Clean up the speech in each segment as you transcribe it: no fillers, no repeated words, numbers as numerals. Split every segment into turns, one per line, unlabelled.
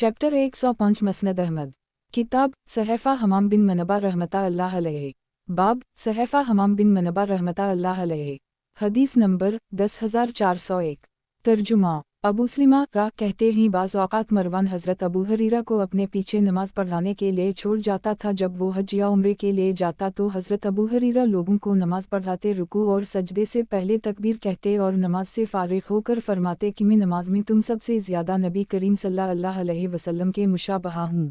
Chapter 105 मसनद Ahmad. किताब सहफ़ा हमाम बिन मनबा रहमता अल्लाह अलैहि। बाब सहफ़ा हमाम बिन मनबा रहमता अल्लाह अलैहि। हदीस नंबर 10401। तर्जुमा। अबू सलीमा रा कहते हैं बाज़ औक़ात मरवान हज़रत अबू हरीरा को अपने पीछे नमाज़ पढ़ाने के लिए छोड़ जाता था। जब वो हज या उम्रे के लिए जाता तो हज़रत अबू हरीरा लोगों को नमाज़ पढ़ाते, रुकू और सजदे से पहले तकबीर कहते और नमाज से फ़ारिग़ होकर फरमाते कि मैं नमाज में तुम सबसे ज़्यादा नबी करीम सल्लल्लाहु अलैहि वसल्लम के मुशाबहा हूँ।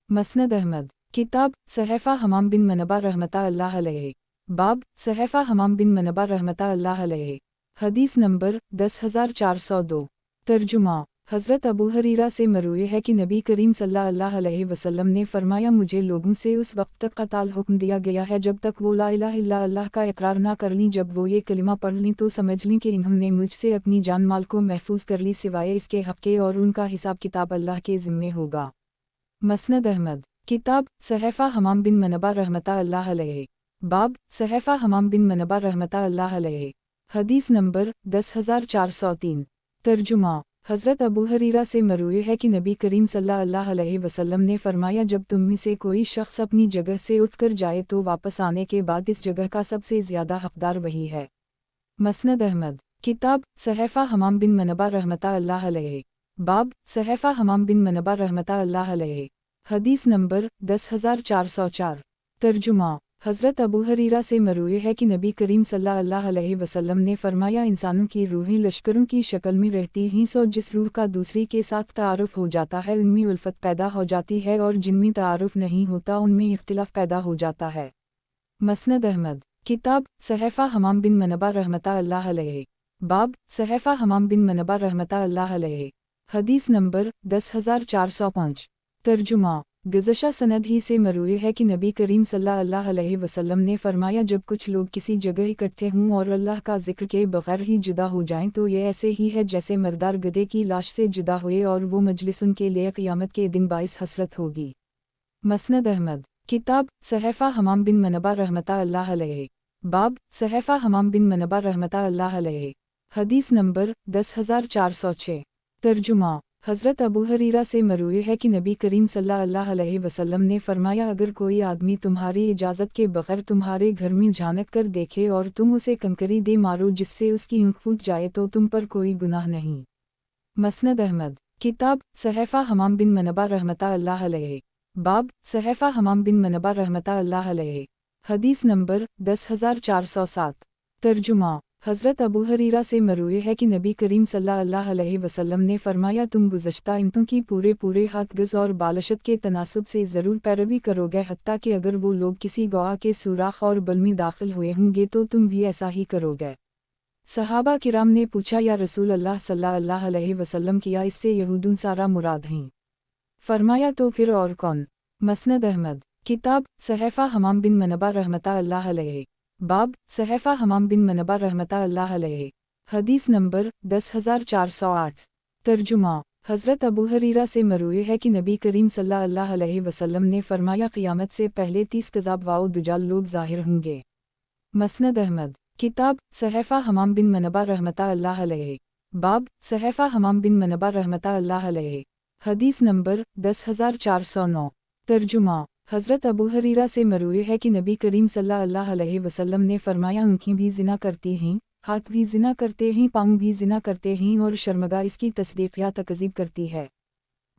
मसनद अहमद। किताब सहफ़ा हमाम बिन मनबा रहमता अल्लाह अलैहि। बाब सहफ़ा हमाम बिन मनबा रहमता अल्लाह अलैहि। हदीस नंबर 10402। तर्जुमा। हज़रत अबू हरीरा से मरूए है कि नबी करीम सल्लल्लाहु अलैहि वसल्लम ने फरमाया, मुझे लोगों से उस वक्त तक कताल हुक्म दिया गया है जब तक वो ला इलाहा इल्ला अल्लाह का इकरार ना कर लीं। जब वो ये कलिमा पढ़ लीं तो समझ लीं कि इन्होंने मुझसे अपनी जान माल को महफूज कर ली सिवाय इसके हक़ के, और उनका हिसाब किताब अल्लाह के ज़िम्मे होगा। मसनद अहमद। किताब सहफ़ा हमाम बिन मनबा रहमता अल्लाह अलैहि। बाब सहफ़ा हमाम बिन मनबा रहमता अल्लाह अलैहि। हदीस नंबर 10403। तर्जुमा। हज़रत अबू हरीरा से मरूए है कि नबी करीम सल्लल्लाहु अलैहि वसल्लम ने फरमाया, जब तुम में से कोई शख्स अपनी जगह से उठकर जाए तो वापस आने के बाद इस जगह का सबसे ज़्यादा हक़दार वही है। मसनद अहमद। किताब सहफ़ा हमाम बिन मनबा रहमता अल्लाह अलैहि। बाब सहफ़ा हमाम बिन मनबा रहमता अल्लाह अलैहि। हदीस नंबर 10404। तर्जुमा। हज़रत अबू हरीरा से मरूए है कि नबी करीम सल्लल्लाहु अलैहि वसल्लम ने फरमाया, इंसानों की रूहें लश्करों की शक्ल में रहती हैं, सो जिस रूह का दूसरी के साथ तारुफ़ हो जाता है उनमें उल्फत पैदा हो जाती है, और जिनमें तारुफ़ नहीं होता उनमें इख्तिलाफ़ पैदा हो जाता है। मसनद अहमद। किताब सहफ़ा हमाम बिन मनबा रहमता अल्लाह अलैहि। बाब सहफ़ा हमाम बिन मनबा रहमता अल्लाह अलैहि। हदीस नंबर 10405। तर्जुमा। गुज़श्ता सनद ही से मरूए है कि नबी करीम सल्लल्लाहु अलैहि वसल्लम ने फरमाया, जब कुछ लोग किसी जगह इकट्ठे हों और अल्लाह का ज़िक्र के बग़ैर ही जुदा हो जाएं तो ये ऐसे ही है जैसे मर्दार गधे की लाश से जुदा हुए, और वो मजलिस उनके लिए क़यामत के दिन बाइस हसरत होगी। मसनद अहमद। किताब सहफ़ा हमाम बिन मनबा रहमता अल्लाह अलैहि। बाब सहफ़ा हमाम बिन मनबा रहमता अल्लाह अलैहि। हदीस नंबर 10406। तर्जुमा। हज़रत अबू हरीरा से मरूए है कि नबी करीम सल्लल्लाहु अलैहि वसल्लम ने फरमाया, अगर कोई आदमी तुम्हारी इजाज़त के बग़ैर तुम्हारे घर में झांक कर देखे और तुम उसे कंकरी दे मारो जिससे उसकी ऊँख फूट जाए तो तुम पर कोई गुनाह नहीं। मसनद अहमद। किताब सहफ़ा हमाम बिन मनबा रहमता अल्लाह अलैहि। बाब सहफ़ा हमाम बिन मनबा रहमता अल्लाह अलैहि। हदीस नंबर 10407। तर्जुमा। हज़रत अबू हरीरा से मरूए है कि नबी करीम सल्लल्लाहु अलैहि वसल्लम ने फरमाया, तुम गुज़श्ता इम्तों की पूरे हाथ गज़ और बालशत के तनासुब से ज़रूर पैरवी करोगे, हत्ता कि अगर वो लोग किसी गवाह के सुराख और बल में दाखिल हुए होंगे तो तुम भी ऐसा ही करोगे। सहाबा किराम ने पूछा, या रसूल अल्लाह सल्लल्लाहु अलैहि वसल्लम, किया इससे यहूदुन सारा मुराद हैं? फरमाया, तो फिर और कौन? मसनद अहमद। किताब सहफ़ा हमाम बिन मनबा रहमता अल्लाह अलैहि। बाब सहफ़ा हमाम बिन मनबा रहमता अल्लाह अलैहि। हदीस नंबर 10408। तर्जुमा। हज़रत अबू हरीरा से मरूए है कि नबी करीम सल्लल्लाहु अलैहि वसल्लम ने फरमाया, क़यामत से पहले 30 कज़ाब वाओ दुजाल लोग ज़ाहिर होंगे। मसनद अहमद। किताब सहफ़ा हमाम बिन मनबा रहमता अल्लाह अलैहि। बाब सहफ़ा हमाम बिन मनबा रहमता अल्लाह अलैहि। हदीस नंबर 10409। तर्जुमा। हज़रत अबू हरीरा से मरूए है कि नबी करीम सल्लल्लाहु अलैहि वसल्लम ने फरमाया, आँखें भी ज़िना करती हैं, हाथ भी ज़िना करते हैं, पाँव भी ज़िना करते हैं, और शर्मगा इसकी तस्दीक़ या तकज़ीब करती है।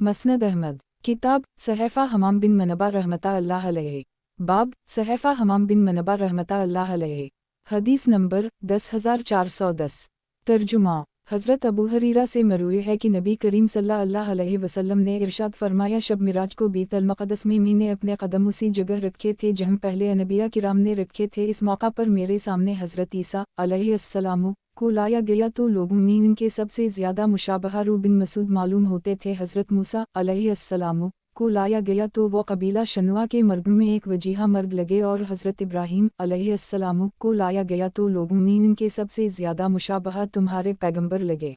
मसनद अहमद। किताब सहफ़ा हमाम बिन मनबा रहमता अल्लाह अलैहि। बाब सहफ़ा हमाम बिन मनबा रहमता अल्लाह अलैहि। हदीस नंबर 10410। तर्जुमा। हज़रत अबू हरीरा से मरूए है कि नबी करीम सल्लल्लाहु अलैहि वसल्लम ने इरशाद फरमाया, शब मिराज को बैतुल मक़दस में मैंने अपने कदम उसी जगह रखे थे जहाँ पहले अनबिया किराम ने रखे थे। इस मौका पर मेरे सामने हज़रत ईसा अलैहिस्सलाम को लाया गया तो लोगों में इनके सबसे ज़्यादा मुशाबहा रू बिन मसूद मालूम होते थे। हज़रत मूसा अलैहिस्सलाम को लाया गया तो वो कबीला शनुआ के मर्दों में एक वजीहा मर्द लगे, और हज़रत इब्राहीम अलैहिस्सलाम को लाया गया तो लोगों में इनके सबसे ज़्यादा मुशाबहा तुम्हारे पैगंबर लगे।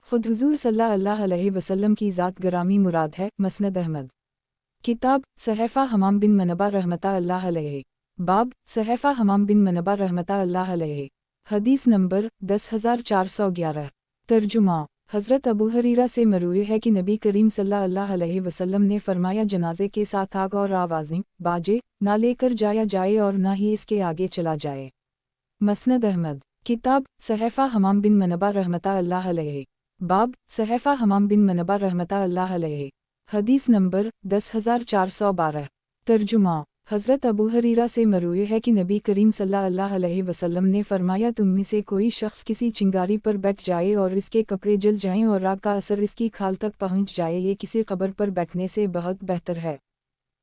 खुद हुज़ूर सल्लल्लाहु अलैहि वसल्लम की ज़ात गरामी मुराद है। मसनद अहमद। किताब सहफ़ा हमाम बिन मनबा रहमता अल्लाह अलैहि। बाब सहफ़ा हमाम बिन मनबा रहमता अल्लाह अलैहि। हदीस नंबर 10411। तर्जुमा। हज़रत अबू हरीरा से मरूई है कि नबी करीम सल्लल्लाहु अलैहि वसल्लम ने फरमाया, जनाजे के साथ आग और आवाज़ें, बाजे, ना लेकर जाया जाए और ना ही इसके आगे चला जाए। मसनद अहमद। किताब सहफ़ा हमाम बिन मनबा रहमतुल्लाह अलैहि। बाब सहफ़ा हमाम बिन मनबा रहमतुल्लाह अलैहि। हदीस नंबर 10412। तर्जुमा। हज़रत अबू हरीरा से मरूई है कि नबी करीम सल्लल्लाहु अलैहि वसल्लम ने फरमाया, तुम में से कोई शख्स किसी चिंगारी पर बैठ जाए और इसके कपड़े जल जाएं और आग का असर इसकी खाल तक पहुंच जाए, ये किसी कब्र पर बैठने से बहुत बेहतर है।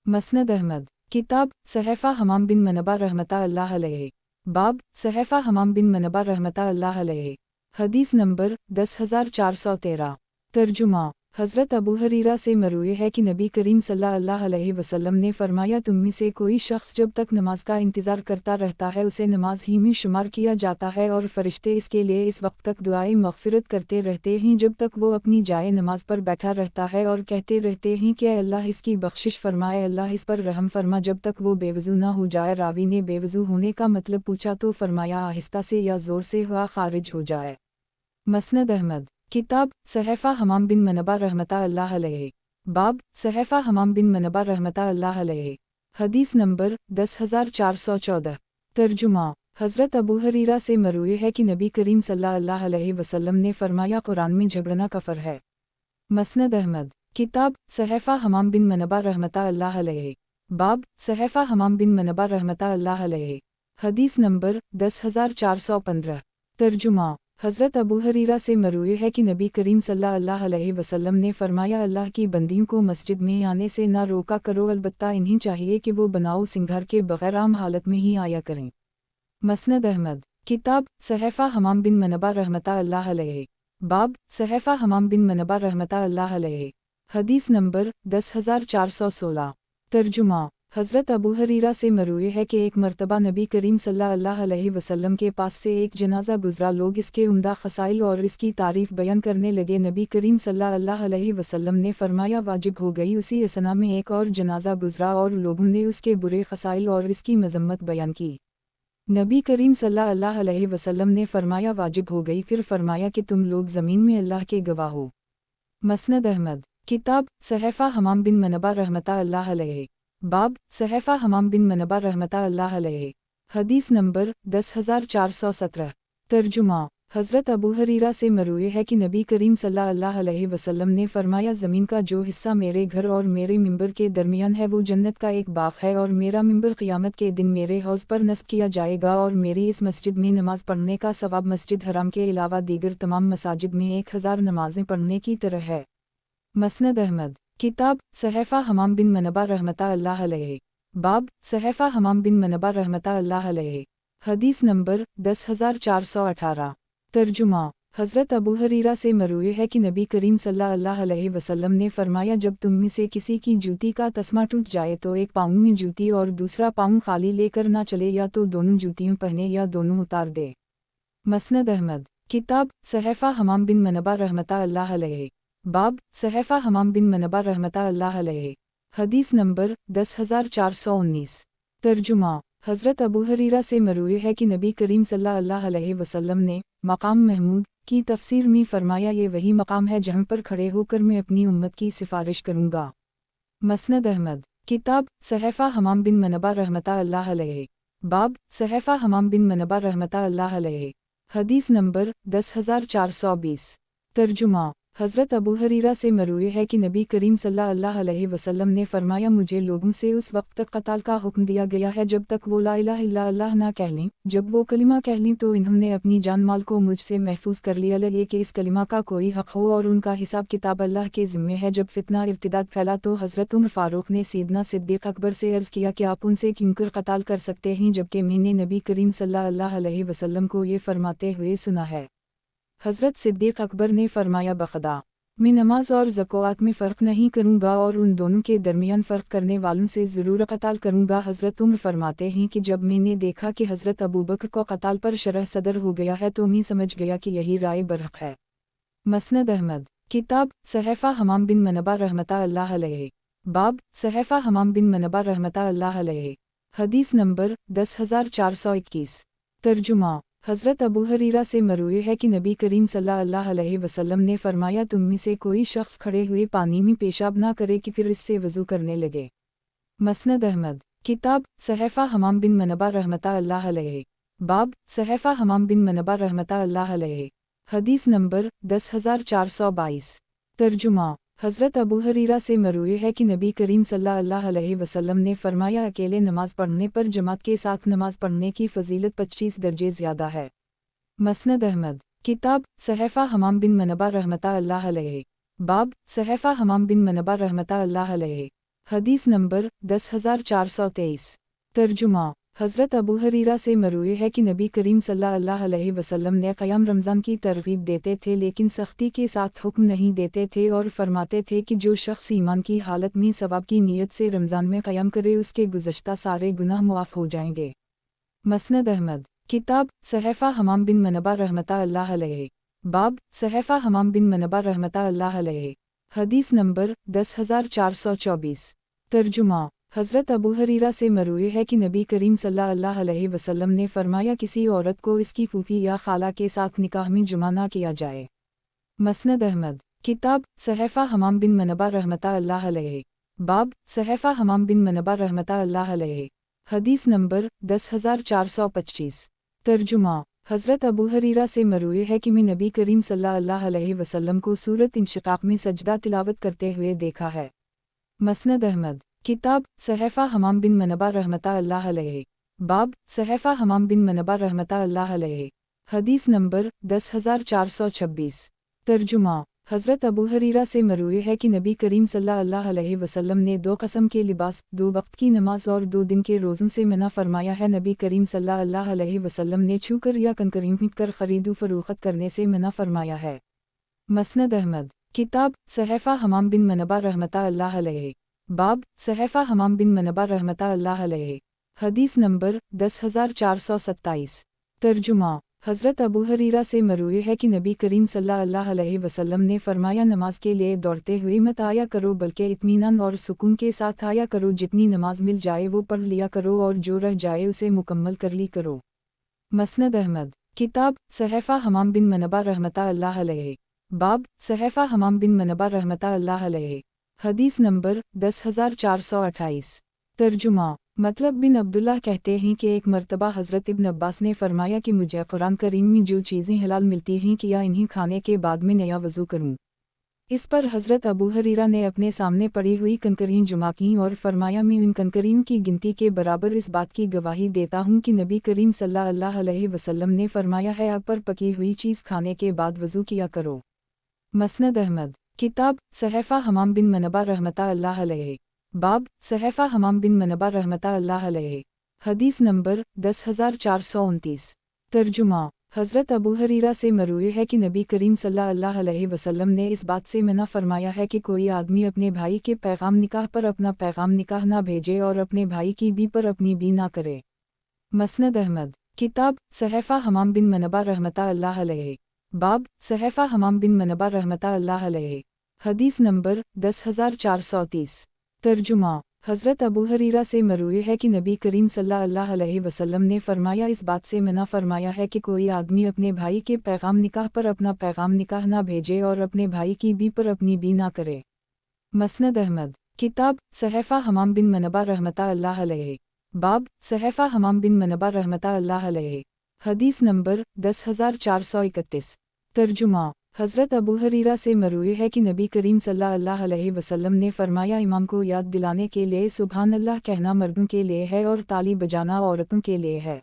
मसनद अहमद। किताब सहफ़ा हमाम बिन मनबा रहमतुल्लाह अलैहि। बाब सहफ़ा हमाम बिन मनबा रहमतुल्लाह अलैहि। हदीस नंबर 10413। तर्जुमा। हज़रत अबू हरीरा से मरूई है कि नबी करीम सल्लल्लाहु अलैहि वसल्लम ने फरमाया, तुम में से कोई शख्स जब तक नमाज का इंतज़ार करता रहता है उसे नमाज ही में शुमार किया जाता है और फरिश्ते इसके लिए इस वक्त तक दुआए मग़फ़िरत करते रहते हैं जब तक वो अपनी जाए नमाज पर बैठा रहता है और कहते रहते हैं कि अल्लाह इसकी बख्शिश फरमाए, अल्लाह इस पर रहम फरमा, जब तक वो बेवज़ू ना हो जाए। रावी ने बेवज़ू होने का मतलब पूछा तो फरमाया, आहिस्ता से या ज़ोर से हुआ खारिज हो जाए। मसनद अहमद। किताब सहफ़ा हमाम बिन मनबा रहमतुल्लाह अलैहि। बाब सहफ़ा हमाम बिन मनबा रहमतुल्लाह अलैहि। हदीस नंबर 10414। तर्जुमा। हज़रत अबू हरीरा से मरूई है कि नबी करीम सल्लल्लाहु अलैहि वसल्लम ने फरमाया, कुरान में झगड़ना कफ़र है। मसनद अहमद। किताब सहफ़ा हमाम बिन मनबा रहमतुल्लाह अलैहि। बाब सहफ़ा हमाम बिन मनबा रहमतुल्लाह अलैहि। हदीस नंबर 10415। तर्जुमा। हज़रत अबू हरीरा से मरूई है कि नबी करीम सल्लल्लाहु अलैहि वसल्लम ने फरमाया, अल्लाह की बंदियों को मस्जिद में आने से ना रोका करो, अलबत्ता इन्हें चाहिए कि वो बनाओ सिंगार के बग़ैर आम हालत में ही आया करें। मसनद अहमद। किताब सहफ़ा हमाम बिन मनबा रहमतुल्लाह अलैहि। बाब सहफ़ा हमाम बिन मनबा रहमतुल्लाह अलैहि। हदीस नंबर 10416। तर्जुमा। हज़रत अबू हरीरा से मरूई है कि एक मरतबा नबी करीम सल्लल्लाहु अलैहि वसल्लम के पास से एक जनाजा गुज़रा, लोग इसके उम्दा ख़साइल और इसकी तारीफ़ बयान करने लगे। नबी करीम सल्लल्लाहु अलैहि वसल्लम ने फरमाया, वाजिब हो गई। उसी असना में एक और जनाजा गुज़रा और लोगों ने उसके बुरे ख़साइल और इसकी मज़म्मत बयान की। नबी करीम सल्लल्लाहु अलैहि वसल्लम ने फरमाया, वाजिब हो गई। फिर फरमाया कि तुम लोग ज़मीन में अल्लाह के गवाह हो। मसनद अहमद। किताब सहफ़ा हमाम बिन मनबा रहमतुल्लाह अलैहि। बाब सहफ़ा हमाम बिन मनबा रहमतुल्लाह अलैहि। हदीस नंबर 10417। तर्जुमा। हज़रत अबू हरीरा से मरूई है कि नबी करीम सल्लल्लाहु अलैहि वसल्लम ने फरमाया, ज़मीन का जो हिस्सा मेरे घर और मेरे मिंबर के दरमियान है वो जन्नत का एक बाग है और मेरा मिंबर क़यामत के दिन मेरे हौज़ पर नस्ब किया जाएगा और मेरी इस मस्जिद में नमाज पढ़ने का सवाब मस्जिद हराम के अलावा दीगर तमाम मसाजिद में 1000 नमाज़ें पढ़ने की तरह है। मसनद अहमद। किताब सहफ़ा हमाम बिन मनबा रहमतुल्लाह अलैहि। बाब सहफ़ा हमाम बिन मनबा रहमतुल्लाह अलैहि। हदीस नंबर 10418। तर्जुमा। हज़रत अबू हरीरा से मरूई है कि नबी करीम सल्लल्लाहु अलैहि वसल्लम ने फरमाया, जब तुम में से किसी की जूती का तस्मा टूट जाए तो एक पाँव में जूती और दूसरा पाँव खाली लेकर ना चले, या तो दोनों जूतियाँ पहने या दोनों उतार दे। मसनद अहमद। किताब सहफ़ा हमाम बिन मनबा रहमतुल्लाह अलैहि। बाब सहफ़ा हमाम बिन मनबा रहमतुल्लाह अलैहि। हदीस नंबर 10419। तर्जुमा। हज़रत अबू हरीरा से मरूई है कि नबी करीम सल्लल्लाहु अलैहि वसल्लम ने मकाम महमूद की तफसीर में फरमाया, ये वही मकाम है जहाँ पर खड़े होकर मैं अपनी उम्मत की सिफारिश करूँगा। मसनद अहमद। किताब सहफ़ा हमाम बिन मनबा रहमतुल्लाह अलैहि। बाब सहफ़ा हमाम बिन मनबा रहमतुल्लाह अलैहि। हदीस नंबर 10420। तर्जुमा। हज़रत अबू हरीरा से मरूई है कि नबी करीम सल्लल्लाहु अलैहि वसल्लम ने फरमाया, मुझे लोगों से उस वक्त तक कत्ल का हुक्म दिया गया है जब तक वो ला इलाहा इल्लल्लाह ना कह लें। जब वो कलिमा कह लें तो इन्होंने अपनी जान माल को मुझसे महफूज कर लिया, ये कि इस कलिमा का कोई हक़ हो और उनका हिसाब किताब अल्लाह के ज़िम्मे है। जब फितना इर्तिदाद फैला तो हज़रत उमर फ़ारूक ने सैयदना सिद्दीक़ अकबर से अर्ज़ किया कि आप उनसे क्योंकर कत्ल कर सकते हैं, जबकि मैंने नबी करीम सल्लल्लाहु अलैहि वसल्लम को ये फरमाते हुए सुना है। हज़रत सिद्दीक़ अकबर ने फरमाया, बख़दा मैं नमाज और ज़कात में फ़र्क नहीं करूँगा और उन दोनों के दरमियान फ़र्क करने वालों से ज़रूर कत्ल करूँगा। हज़रत उमर फरमाते हैं कि जब मैंने देखा कि हज़रत अबू बकर को कत्ल पर शरह सदर हो गया है तो मैं समझ गया कि यही राय बरहक है। मसनद अहमद। किताब सहफ़ा हमाम बिन मनबा रहमतुल्लाह अलैहि। बाब सहफ़ा हमाम बिन मनबा रहमतुल्लाह अलैहि। हदीस नंबर 10421। तर्जुमा। حضرت ابو ہریرہ سے مروی ہے کہ نبی کریم صلی اللہ علیہ وسلم نے فرمایا تم میں سے کوئی شخص کھڑے ہوئے پانی میں پیشاب نہ کرے کہ پھر اس سے وضو کرنے لگے۔ مسند احمد، کتاب صحیفہ حمام بن منبہ رحمتہ اللہ علیہ، باب صحیفہ حمام بن منبہ رحمتہ اللہ علیہ، حدیث نمبر 10422۔ ترجمہ، حضرت ابو ہریرہ سے مروی ہے کہ نبی کریم صلی اللہ علیہ وسلم نے فرمایا اکیلے نماز پڑھنے پر جماعت کے ساتھ نماز پڑھنے کی فضیلت 25 درجے زیادہ ہے۔ مسند احمد، کتاب صحیفہ حمام بن منبہ رحمتہ اللہ علیہ، باب صحیفہ حمام بن منبہ رحمتہ اللہ علیہ، حدیث نمبر 10423۔ ترجمہ، حضرت ابو ہریرہ سے مروی ہے کہ نبی کریم صلی اللہ علیہ وسلم نے قیام رمضان کی ترغیب دیتے تھے لیکن سختی کے ساتھ حکم نہیں دیتے تھے اور فرماتے تھے کہ جو شخص ایمان کی حالت میں ثواب کی نیت سے رمضان میں قیام کرے اس کے گزشتہ سارے گناہ معاف ہو جائیں گے۔ مسند احمد، کتاب صحیفہ حمام بن منبہ رحمتہ اللہ علیہ، باب صحیفہ حمام بن منبہ رحمتہ اللہ علیہ، حدیث نمبر 10424۔ ترجمہ، حضرت ابو ہریرہ سے مروی ہے کہ نبی کریم صلی اللہ علیہ وسلم نے فرمایا کسی عورت کو اس کی پھوپھی یا خالہ کے ساتھ نکاح میں جمع نہ کیا جائے۔ مسند احمد، کتاب صحیفہ حمام بن منبہ رحمتہ اللہ علیہ، باب صحیفہ حمام بن منبہ رحمتہ اللہ علیہ، حدیث نمبر 10425۔ ترجمہ، حضرت ابو ہریرہ سے مروی ہے کہ میں نبی کریم صلی اللہ علیہ وسلم کو سورۃ انشقاق میں سجدہ تلاوت کرتے ہوئے دیکھا ہے۔ مسند احمد، کتاب صحیفہ حمام بن منبہ رحمتہ اللہ علیہ، باب صحیفہ حمام بن منبہ رحمتہ اللہ علیہ، حدیث نمبر 10426۔ ترجمہ، حضرت ابو ہریرہ سے مروی ہے کہ نبی کریم صلی اللہ علیہ وسلم نے 2 قسم کے لباس، 2 وقت کی نماز اور 2 دن کے روزوں سے منع فرمایا ہے۔ نبی کریم صلی اللہ علیہ وسلم نے چھو کر یا کنکریوں پھینک کر خرید و فروخت کرنے سے منع فرمایا ہے۔ مسند احمد، کتاب صحیفہ حمام بن منبہ رحمتہ اللہ علیہ، باب صحیفہ حمام بن منبہ رحمتہ اللہ علیہ، حدیث نمبر 10427۔ ترجمہ، حضرت ابو ہریرہ سے مروی ہے کہ نبی کریم صلی اللہ علیہ وسلم نے فرمایا نماز کے لیے دوڑتے ہوئے مت آیا کرو بلکہ اطمینان اور سکون کے ساتھ آیا کرو، جتنی نماز مل جائے وہ پڑھ لیا کرو اور جو رہ جائے اسے مکمل کر لی کرو۔ مسند احمد، کتاب صحیفہ حمام بن منبہ رحمتہ اللہ علیہ، باب صحیفہ حمام بن منبہ رحمتہ اللہ علیہ، حدیث نمبر 10428۔ ترجمہ، مطلب بن عبداللہ کہتے ہیں کہ ایک مرتبہ حضرت ابن عباس نے فرمایا کہ مجھے قرآن کریم میں جو چیزیں حلال ملتی ہیں کیا انہیں کھانے کے بعد میں نیا وضو کروں؟ اس پر حضرت ابو ہریرہ نے اپنے سامنے پڑی ہوئی کنکریاں جمع کیں اور فرمایا میں ان کنکریوں کی گنتی کے برابر اس بات کی گواہی دیتا ہوں کہ نبی کریم صلی اللہ علیہ وسلم نے فرمایا ہے آگ پر پکی ہوئی چیز کھانے کے بعد وضو کیا کرو۔ مسند احمد، کتاب صحیفہ حمام بن منبہ رحمتہ اللہ علیہ، باب صحیفہ حمام بن منبہ رحمتہ اللہ علیہ، حدیث نمبر 10429۔ ترجمہ، حضرت ابو ہریرہ سے مروی ہے کہ نبی کریم صلی اللہ علیہ وسلم نے اس بات سے منع فرمایا ہے کہ کوئی آدمی اپنے بھائی کے پیغام نکاح پر اپنا پیغام نکاح نہ بھیجے اور اپنے بھائی کی بی پر اپنی بی نہ کرے۔ مسند احمد، کتاب صحیفہ حمام بن منبہ رحمتہ اللہ علیہ، باب صحیفہ حمام بن منبہ رحمتہ اللہ علیہ، حدیث نمبر 10430۔ ترجمہ، حضرت ابو ہریرہ سے مروی ہے کہ نبی کریم صلی اللہ علیہ وسلم نے فرمایا اس بات سے منع فرمایا ہے کہ کوئی آدمی اپنے بھائی کے پیغام نکاح پر اپنا پیغام نکاح نہ بھیجے اور اپنے بھائی کی بی پر اپنی بی نہ کرے۔ مسند احمد، کتاب صحیفہ حمام بن منبہ رحمتہ اللہ علیہ، باب صحیفہ حمام بن منبہ رحمتہ اللہ علیہ، حدیث نمبر 10431۔ ترجمہ، حضرت ابو ہریرہ سے مروی ہے کہ نبی کریم صلی اللہ علیہ وسلم نے فرمایا امام کو یاد دلانے کے لیے سبحان اللہ کہنا مردوں کے لیے ہے اور تالی بجانا عورتوں کے لیے ہے۔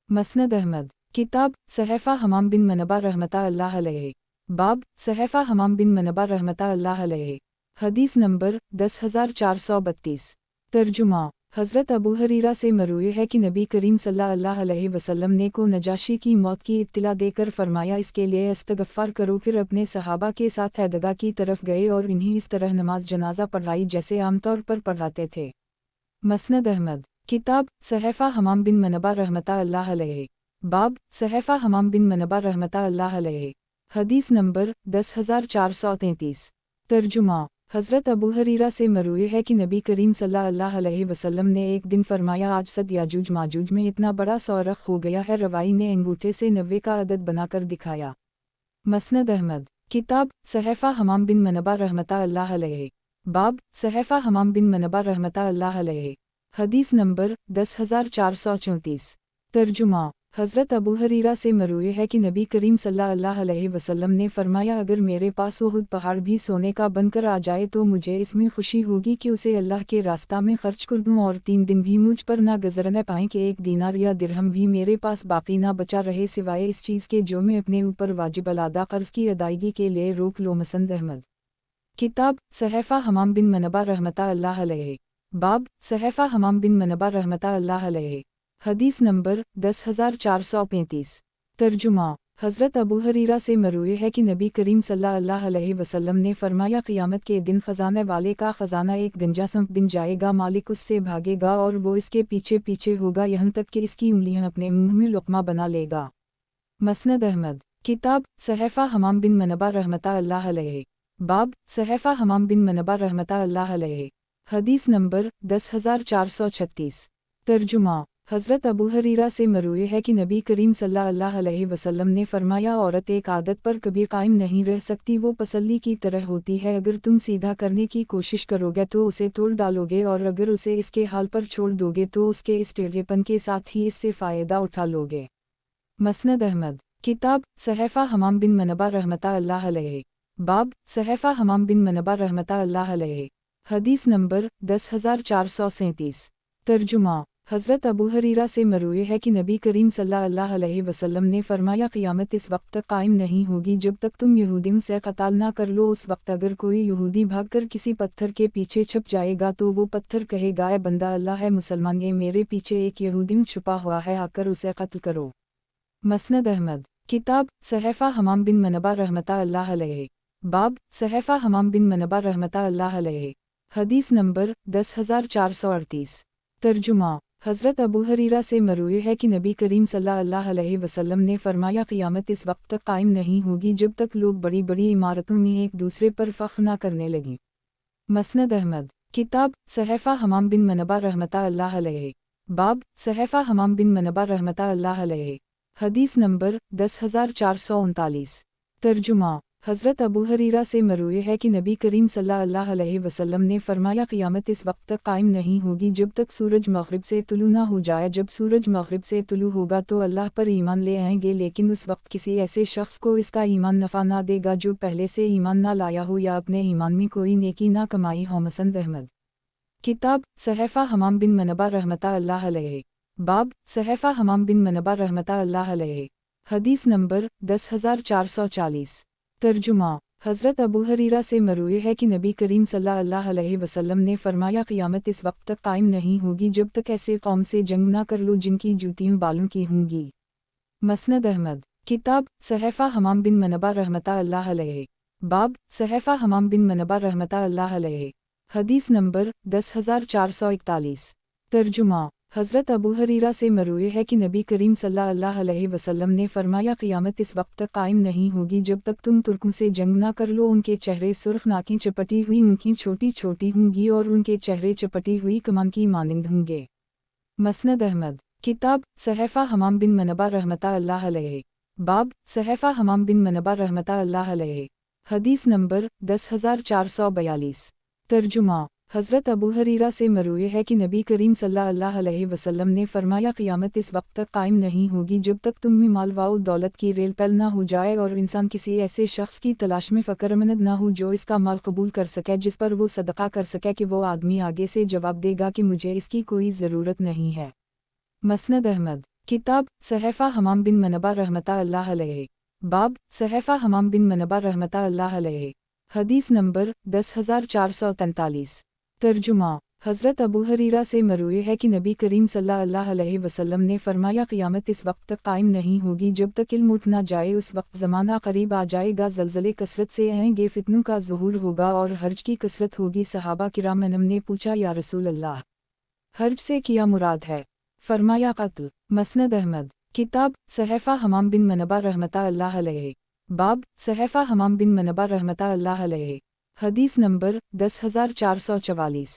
مسند احمد، کتاب صحیفہ حمام بن منبہ رحمتہ اللہ علیہ، باب صحیفہ حمام بن منبہ رحمتہ اللہ علیہ، حدیث نمبر 10432۔ ترجمہ، حضرت ابو ہریرہ سے مروی ہے کہ نبی کریم صلی اللہ علیہ وسلم نے کو نجاشی کی موت کی اطلاع دے کر فرمایا اس کے لیے استغفار کرو، پھر اپنے صحابہ کے ساتھ عیدگاہ کی طرف گئے اور انہیں اس طرح نماز جنازہ پڑھائی جیسے عام طور پر پڑھاتے تھے۔ مسند احمد، کتاب صحیفہ حمام بن منبہ رحمتہ اللہ علیہ، باب صحیفہ حمام بن منبہ رحمتہ اللہ علیہ، حدیث نمبر 10433۔ ترجمہ، हज़रत अबू हरीरा से मरूए है कि नबी करीम सल्लल्लाहु अलैहि वसल्लम ने एक दिन फरमाया, आज सद याजूज माजूज में इतना बड़ा सौरख हो गया है। रवाई ने अंगूठे से 90 का अदद बनाकर दिखाया। मसनद अहमद। किताब सहफ़ा हमाम बिन मनबा रहमतुल्लाह अलैहि। बाब सहफ़ा हमाम बिन मनबा रहमतुल्लाह अलैहि। हदीस नंबर 10434। तर्जुमा। हज़रत अबू हरीरा से मरूए है कि नबी करीम सल्लल्लाहु अलैहि वसल्लम ने फरमाया, अगर मेरे पास उहुद पहाड़ भी सोने का बनकर आ जाए तो मुझे इसमें खुशी होगी कि उसे अल्लाह के रास्ता में खर्च कर दूँ, और 3 दिन भी मुझ पर ना गुज़रने पाएँ कि एक दीनार या दिरहम भी मेरे पास बाकी ना बचा रहे सिवाय इस चीज़ के जो मैं अपने ऊपर वाजिब अलादा कर्ज़ की अदायगी के लिए रोक लो। मसनद अहमद। किताब सहफ़ा हमाम बिन मनबा रहमतुल्लाह अलैहि। बाब सहफ़ा हमाम बिन मनबा रहमतुल्लाह अलैहि। हदीस नंबर 10435। तर्जुमा। हज़रत अबू हरीरा से मरूए है कि नबी करीम सल्लल्लाहु अलैहि वसल्लम ने फरमाया, क़यामत के दिन ख़ज़ाने वाले का ख़ज़ाना एक गंजा संप बिन जाएगा, मालिक उससे भागेगा और वो इसके पीछे पीछे होगा यहाँ तक कि इसकी उंगलियाँ अपने मुँह में लुक़मा बना लेगा। मसनद अहमद। किताब सहफ़ा हमाम बिन मनबा रहमतुल्लाह अलैहि। बाब सहफ़ा हमाम बिन मनबा रहमतुल्लाह अलैहि। हदीस नंबर 10436। तर्जुमा। हज़रत अबू हरीरा से मरूए है कि नबी करीम सल्लल्लाहु अलैहि वसल्लम ने फरमाया, औरत एक आदत पर कभी कायम नहीं रह सकती, वो पसली की तरह होती है, अगर तुम सीधा करने की कोशिश करोगे तो उसे तोड़ डालोगे, और अगर उसे इसके हाल पर छोड़ दोगे तो उसके इस टेढ़ेपन के साथ ही इससे फ़ायदा उठा लोगे। मसनद अहमद। किताब सहफ़ा हमाम बिन मनबा रहमतुल्लाह अलैहि। बाब सहफ़ा हमाम बिन मनबा रहमतुल्लाह अलैहि। हदीस नंबर 10437। तर्जुमा। हज़रत अबू हरीरा से मरूए है कि नबी करीम सल्लल्लाहु अलैहि वसल्लम ने फरमाया, क़यामत इस वक्त तक कायम नहीं होगी जब तक तुम यहूदियों से क़ताल ना कर लो। उस वक्त अगर कोई यहूदी भागकर किसी पत्थर के पीछे छुप जाएगा तो वो पत्थर कहेगा, ए बंदा अल्लाह है मुसलमान, ये मेरे पीछे एक यहूदी छुपा हुआ है, आकर उसे कत्ल करो। मसनद अहमद। किताब सहफ़ा हमाम बिन मनबा रहमतुल्लाह अलैहि। बाब सहफ़ा हमाम बिन मनबा रहमतुल्लाह अलैहि। हदीस नंबर 10438। तर्जुमा। हज़रत अबू हरीरा से मरूए है कि नबी करीम सल्लल्लाहु अलैहि वसल्लम ने फरमाया, क़यामत इस वक्त तक कायम नहीं होगी जब तक लोग बड़ी बड़ी इमारतों में एक दूसरे पर फ़ख्र ना करने लगें। मसनद अहमद। किताब सहफ़ा हमाम बिन मनबा रहमतुल्लाह अलैहि। बाब सहफ़ा हमाम बिन मनबा रहमतुल्लाह अलैहि। हदीस नंबर 10439। तर्जुमा। हज़रत अबू हरीरा से मरूए है कि नबी करीम सल्लल्लाहु अलैहि वसल्लम ने फरमाया, क़यामत इस वक्त तक कायम नहीं होगी जब तक सूरज मग़रिब से तुलू ना हो जाए। जब सूरज मग़रिब से तुलू होगा तो अल्लाह पर ईमान ले आएंगे, लेकिन उस वक्त किसी ऐसे शख्स को इसका ईमान नफ़ा ना देगा जो पहले से ईमान ना लाया हो या अपने ईमान में कोई नेकी ना कमाई हो। मसनद अहमद। किताब सहफ़ा हमाम बिन मनबा रहमतुल्लाह अलैहि। बाब सहफ़ा हमाम बिन मनबा रहमतुल्लाह अलैहि। हदीस नंबर 10440। तर्जुमा। हज़रत अबू हरीरा से मरूए है कि नबी करीम सल्लल्लाहु अलैहि वसल्लम ने फरमाया, क़यामत इस वक्त तक कायम नहीं होगी जब तक ऐसे कौम से जंग ना कर लो जिनकी जूतियाँ बालों की होंगी। मसनद अहमद। किताब सहफ़ा हमाम बिन मनबा रहमतुल्लाह अलैहि। बाब सहफ़ा हमाम बिन मनबा रहमतुल्लाह अलैहि। हदीस नंबर 10441। तर्जुमा। हज़रत अबू हरीरा से मरूए है कि नबी करीम सल्लल्लाहु अलैहि वसल्लम ने फरमाया, क़यामत इस वक्त तक कायम नहीं होगी जब तक तुम तुर्कों से जंग ना कर लो। उनके चेहरे सुर्ख, नाकें चपटी हुई, आँखें छोटी छोटी होंगी और उनके चेहरे चपटी हुई कमान की मानिंद होंगे। मसनद अहमद। किताब सहफ़ा हमाम बिन मनबा रहमतुल्लाह अलैहि। बाब सहफ़ा हमाम बिन मनबा रहमतुल्लाह अलैहि। हदीस नंबर 10442। तर्जुमा। हज़रत अबू हरीरा से मरूए है कि नबी करीम सल्लल्लाहु अलैहि वसल्लम ने फरमाया, क़यामत इस वक्त तक कायम नहीं होगी जब तक तुम में माल व दौलत की रेल पैल ना हो जाए और इंसान किसी ऐसे शख्स की तलाश में फ़क्रमंद ना हो जो इसका माल कबूल कर सके, जिस पर वो सदका कर सके कि वो आदमी आगे से जवाब देगा कि मुझे इसकी कोई ज़रूरत नहीं है। मसनद अहमद। किताब सहफ़ा हमाम बिन मनबा रहमतुल्लाह अलैहि। बाब सहफ़ा हमाम बिन मनबा रहमतुल्लाह अलैहि। हदीस नंबर 10443। तर्जुमा। हज़रत अबू हरीरा से मरूए है कि नबी करीम सल्लल्लाहु अलैहि वसल्लम ने फरमाया, क़यामत इस वक्त तक कायम नहीं होगी जब तक इल्म उठ ना जाए। उस वक्त ज़माना करीब आ जाएगा, ज़लज़ले कसरत से आएंगे, फितनों का ज़ुहूर होगा और हर्ज की कसरत होगी। सहाबा किराम ने पूछा, या रसूल अल्लाह, हर्ज से क्या मुराद है? फरमाया, क़त्ल। मसनद अहमद। किताब सहफ़ा हमाम बिन मनबा रहमतुल्लाह अलैहि। बाब सहफ़ा हमाम बिन मनबा रहमतुल्लाह अलैहि। حدیث نمبر 10444۔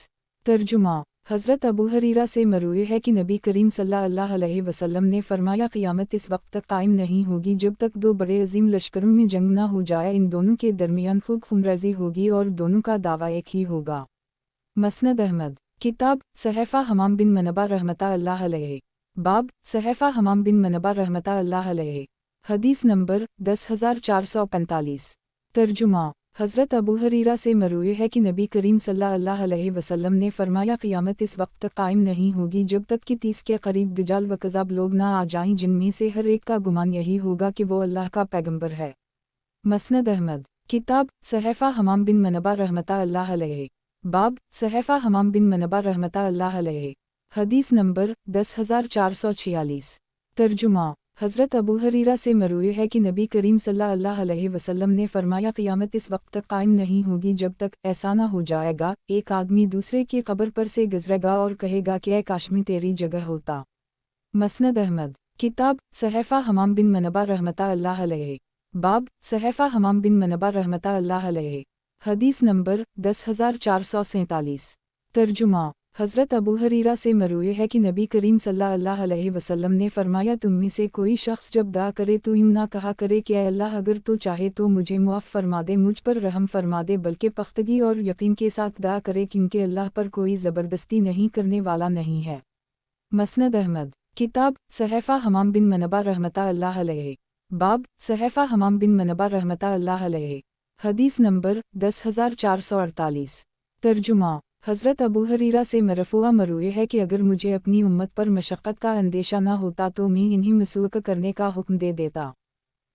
ترجمہ۔ حضرت ابو ہریرہ سے مروی ہے کہ نبی کریم صلی اللہ علیہ وسلم نے فرمایا قیامت اس وقت تک قائم نہیں ہوگی جب تک دو بڑے عظیم لشکروں میں جنگ نہ ہو جائے، ان دونوں کے درمیان خوب خونریزی ہوگی اور دونوں کا دعویٰ ایک ہی ہوگا۔ مسند احمد۔ کتاب صحیفہ حمام بن منبہ رحمۃ اللہ علیہ۔ باب صحیفہ حمام بن منبہ رحمۃ اللہ علیہ۔ حدیث نمبر 10445۔ ترجمہ۔ حضرت ابو ہریرہ سے مروی ہے کہ نبی کریم صلی اللہ علیہ وسلم نے فرمایا قیامت اس وقت تک قائم نہیں ہوگی جب تک کہ 30 کے قریب دجال و کذاب لوگ نہ آ جائیں جن میں سے ہر ایک کا گمان یہی ہوگا کہ وہ اللہ کا پیغمبر ہے۔ مسند احمد۔ کتاب صحیفہ حمام بن منبہ رحمۃ اللہ علیہ۔ باب صحیفہ حمام بن منبہ رحمۃ اللہ علیہ۔ حدیث نمبر 10446۔ ترجمہ۔ حضرت ابو ہریرہ سے مروی ہے کہ نبی کریم صلی اللہ علیہ وسلم نے فرمایا قیامت اس وقت تک قائم نہیں ہوگی جب تک ایسا نہ ہو جائے گا ایک آدمی دوسرے کی قبر پر سے گزرے گا اور کہے گا کہ اے کاش میں تیری جگہ ہوتا۔ مسند احمد۔ کتاب صحیفہ حمام بن منبہ رحمۃ اللہ علیہ۔ باب صحیفہ حمام بن منبہ رحمۃ اللہ علیہ۔ حدیث نمبر 10447۔ ترجمہ۔ حضرت ابو ہریرہ سے مروی ہے کہ نبی کریم صلی اللہ علیہ وسلم نے فرمایا تم میں سے کوئی شخص جب دعا کرے تو یوں نہ کہا کرے کہ اے اللہ اگر تو چاہے تو مجھے معاف فرما دے، مجھ پر رحم فرما دے، بلکہ پختگی اور یقین کے ساتھ دعا کرے کیونکہ اللہ پر کوئی زبردستی نہیں کرنے والا نہیں ہے۔ مسند احمد۔ کتاب صحیفہ حمام بن منبہ رحمۃ اللہ علیہ۔ باب صحیفہ حمام بن منبہ رحمۃ اللہ علیہ۔ حدیث نمبر 10448۔ ترجمہ۔ حضرت ابو ہریرہ سے مرفوع مروی ہے کہ اگر مجھے اپنی امت پر مشقت کا اندیشہ نہ ہوتا تو میں انہیں مسوک کرنے کا حکم دے دیتا۔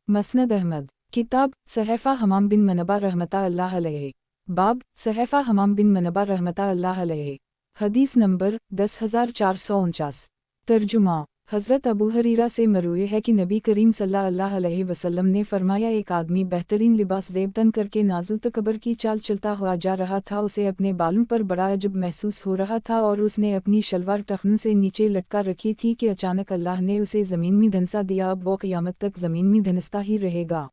مسند احمد۔ کتاب صحیفہ حمام بن منبہ رحمۃ اللہ علیہ۔ باب صحیفہ حمام بن منبہ رحمۃ اللہ علیہ۔ حدیث نمبر 10449۔ ترجمہ۔ حضرت ابو ہریرہ سے مروی ہے کہ نبی کریم صلی اللہ علیہ وسلم نے فرمایا ایک آدمی بہترین لباس زیب تن کر کے نازک قبر کی چال چلتا ہوا جا رہا تھا، اسے اپنے بالوں پر بڑا عجب محسوس ہو رہا تھا اور اس نے اپنی شلوار ٹخنوں سے نیچے لٹکا رکھی تھی کہ اچانک اللہ نے اسے زمین میں دھنسا دیا، اب وہ قیامت تک زمین میں دھنستا ہی رہے گا۔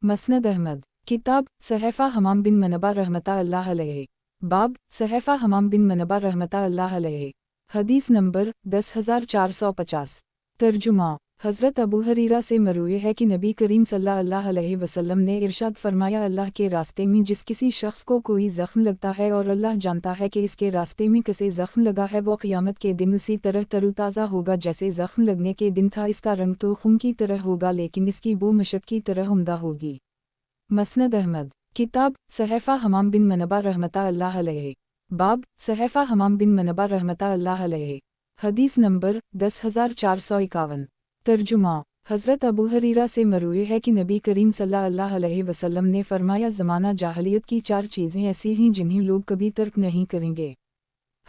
مسند احمد۔ کتاب صحیفہ حمام بن منبہ رحمۃ اللہ علیہ۔ باب صحیفہ حمام بن منبہ رحمۃ اللہ علیہ۔ حدیث نمبر 10450۔ ترجمہ۔ حضرت ابو ہریرہ سے مروی ہے کہ نبی کریم صلی اللہ علیہ وسلم نے ارشاد فرمایا اللہ کے راستے میں جس کسی شخص کو کوئی زخم لگتا ہے اور اللہ جانتا ہے کہ اس کے راستے میں کسے زخم لگا ہے، وہ قیامت کے دن اسی طرح تر و تازہ ہوگا جیسے زخم لگنے کے دن تھا، اس کا رنگ تو خون کی طرح ہوگا لیکن اس کی بو مشک کی طرح عمدہ ہوگی۔ مسند احمد۔ کتاب صحیفہ حمام بن منبہ رحمۃ اللہ علیہ۔ باب صحیفہ حمام بن منبہ رحمۃ اللہ علیہ۔ حدیث نمبر 10451۔ ترجمہ۔ حضرت ابو ہریرہ سے مروی ہے کہ نبی کریم صلی اللہ علیہ وسلم نے فرمایا زمانہ جاہلیت کی 4 چیزیں ایسی ہیں جنہیں لوگ کبھی ترک نہیں کریں گے: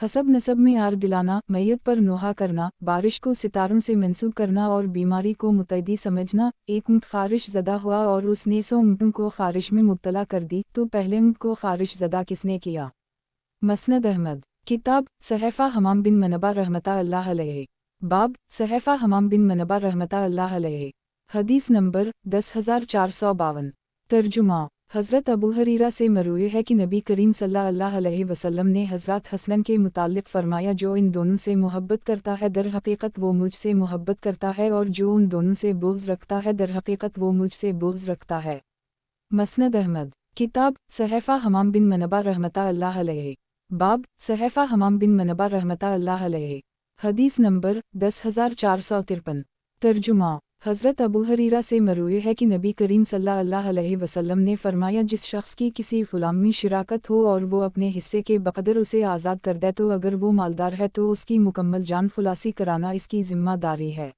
حسب نسب میں آر دلانا، میت پر نوحہ کرنا، بارش کو ستاروں سے منسوب کرنا اور بیماری کو متعدی سمجھنا۔ ایک اونٹ خارش زدہ ہوا اور اس نے 100 اونٹوں کو خارش میں مبتلا کر دی، تو پہلے اونٹ کو خارش زدہ کس نے کیا؟ مسند احمد۔ کتاب صحیفہ حمام بن منبہ رحمۃ اللہ علیہ۔ باب صحیفہ حمام بن منبہ رحمۃ اللہ علیہ۔ حدیث نمبر 10452۔ ترجمہ۔ حضرت ابو ہریرہ سے مروی ہے کہ نبی کریم صلی اللہ علیہ وسلم نے حضرت حسن کے متعلق فرمایا جو ان دونوں سے محبت کرتا ہے در حقیقت وہ مجھ سے محبت کرتا ہے، اور جو ان دونوں سے بغض رکھتا ہے در حقیقت وہ مجھ سے بغض رکھتا ہے۔ مسند احمد۔ کتاب صحیفہ حمام بن منبہ رحمۃ اللہ علیہ۔ باب صحیفہ حمام بن منبہ رحمۃ اللہ علیہ۔ حدیث نمبر 10453۔ ترجمہ۔ حضرت ابو ہریرہ سے مروی ہے کہ نبی کریم صلی اللہ علیہ وسلم نے فرمایا جس شخص کی کسی غلام میں شراکت ہو اور وہ اپنے حصے کے بقدر اسے آزاد کر دے تو اگر وہ مالدار ہے تو اس کی مکمل جان خلاصی کرانا اس کی ذمہ داری ہے۔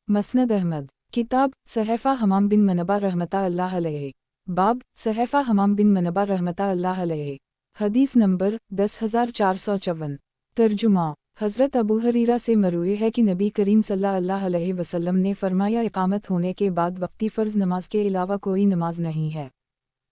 مسند احمد۔ کتاب صحیفہ حمام بن منبہ رحمۃ اللہ علیہ۔ باب صحیفہ حمام بن منبہ رحمۃ اللہ علیہ۔ حدیث نمبر 10454۔ ترجمہ۔ حضرت ابو ہریرہ سے مروی ہے کہ نبی کریم صلی اللہ علیہ وسلم نے فرمایا اقامت ہونے کے بعد وقتی فرض نماز کے علاوہ کوئی نماز نہیں ہے۔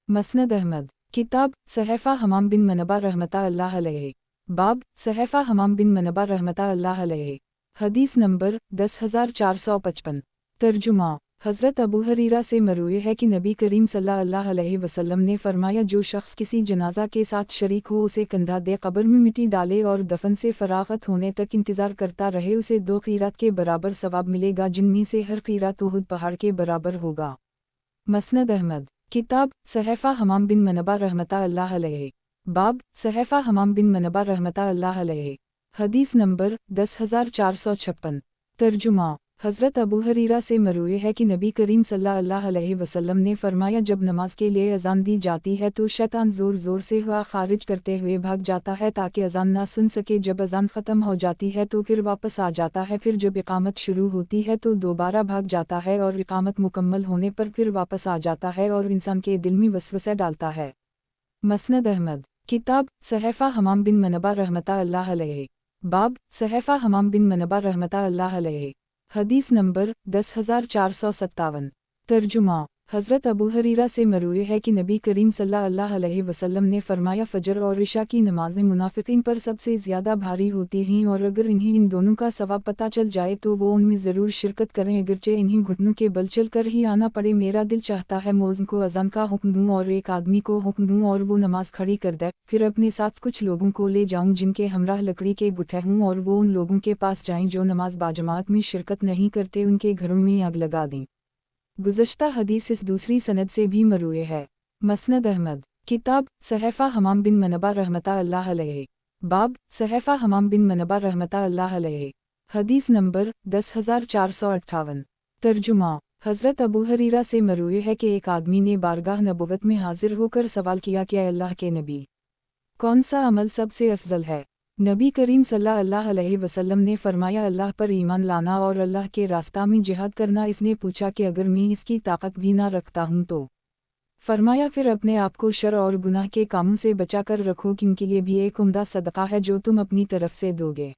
مسند احمد۔ کتاب صحیفہ حمام بن منبہ رحمۃ اللہ علیہ۔ باب صحیفہ حمام بن منبہ رحمۃ اللہ علیہ۔ حدیث نمبر 10455۔ ترجمہ۔ हज़रत अबू हरीरा से मरूए है कि नबी करीम सल्लल्लाहु अलैहि वसल्लम ने फरमाया, जो शख्स किसी जनाजा के साथ शरीक हो उसे कंधा दे कब्र में मिट्टी डाले और दफन से फरागत होने तक इंतज़ार करता रहे, उसे 2 क़ीरात के बराबर सवाब मिलेगा, जिनमें से हर क़ीरात उहुद पहाड़ के बराबर होगा। मसनद अहमद। किताब सहफ़ा हमाम बिन मनबा रहमतुल्लाह अलैहि। बाब सहफ़ा हमाम बिन मनबा रहमतुल्लाह अलैहि। हदीस नंबर 10456। तर्जुमा। हज़रत अबू हरीरा से मरूए है कि नबी करीम सल्लल्लाहु अलैहि वसल्लम ने फरमाया, जब नमाज के लिए अज़ान दी जाती है तो शैतान ज़ोर ज़ोर से हुआ खारिज करते हुए भाग जाता है ताकि अज़ान ना सुन सके। जब अज़ान ख़त्म हो जाती है तो फिर वापस आ जाता है, फिर जब इक़ामत शुरू होती है तो दोबारा भाग जाता है और इक़ामत मुकम्मल होने पर फिर वापस आ जाता है और इंसान के दिल में वसवसा डालता है। मसनद अहमद। किताब सहफ़ा हमाम बिन मनबा रहमतुल्लाह अलैहि। बाब सहफ़ा हमाम बिन मनबा रहमतुल्लाह अलैहि। हदीस नंबर 10457। तर्जुमा। हज़रत अबू हरीरा से मरूए है कि नबी करीम सल्लल्लाहु अलैहि वसल्लम ने फरमाया, फ़जर और इशा की नमाज़ें मुनाफ़िक़ीन पर सबसे ज़्यादा भारी होती हैं और अगर इन्हें इन दोनों का सवाब पता चल जाए तो वो उनमें ज़रूर शिरकत करें, अगरचे इन्हें घुटनों के बल चल कर ही आना पड़े। मेरा दिल चाहता है मौज़िन को अज़ान का हुक्म दूँ और एक आदमी को हुक्म दूँ और वो नमाज खड़ी कर दे, फिर अपने साथ कुछ लोगों को ले जाऊँ जिनके हमराह लकड़ी के गुट्ठे हों और वो उन लोगों के पास जाएँ जो नमाज बाजमात में शिरकत नहीं करते, उनके घरों में आग लगा दें। गुज़श्ता हदीस इस दूसरी सनद से भी मरूए है। मसनद अहमद। किताब सहफ़ा हमाम बिन मनबा रहमतुल्लाह अलैहि। बाब सहफ़ा हमाम बिन मनबा रहमतुल्लाह अलैहि। हदीस नंबर 10458। तर्जुमा। हज़रत अबू हरीरा से मरूए है कि एक आदमी ने बारगाह नबुवत में हाजिर होकर सवाल किया कि अल्लाह के नबी, कौन सा अमल सबसे अफजल है? नबी करीम सल्लल्लाहु अलैहि वसल्लम ने फरमाया, अल्लाह पर ईमान लाना और अल्लाह के रास्ता में जिहाद करना। इसने पूछा कि अगर मैं इसकी ताकत भी ना रखता हूँ तो? फरमाया, फिर अपने आप को शर और गुनाह के कामों से बचा कर रखो, क्योंकि ये भी एक उम्दा सदका है जो तुम अपनी तरफ से दोगे।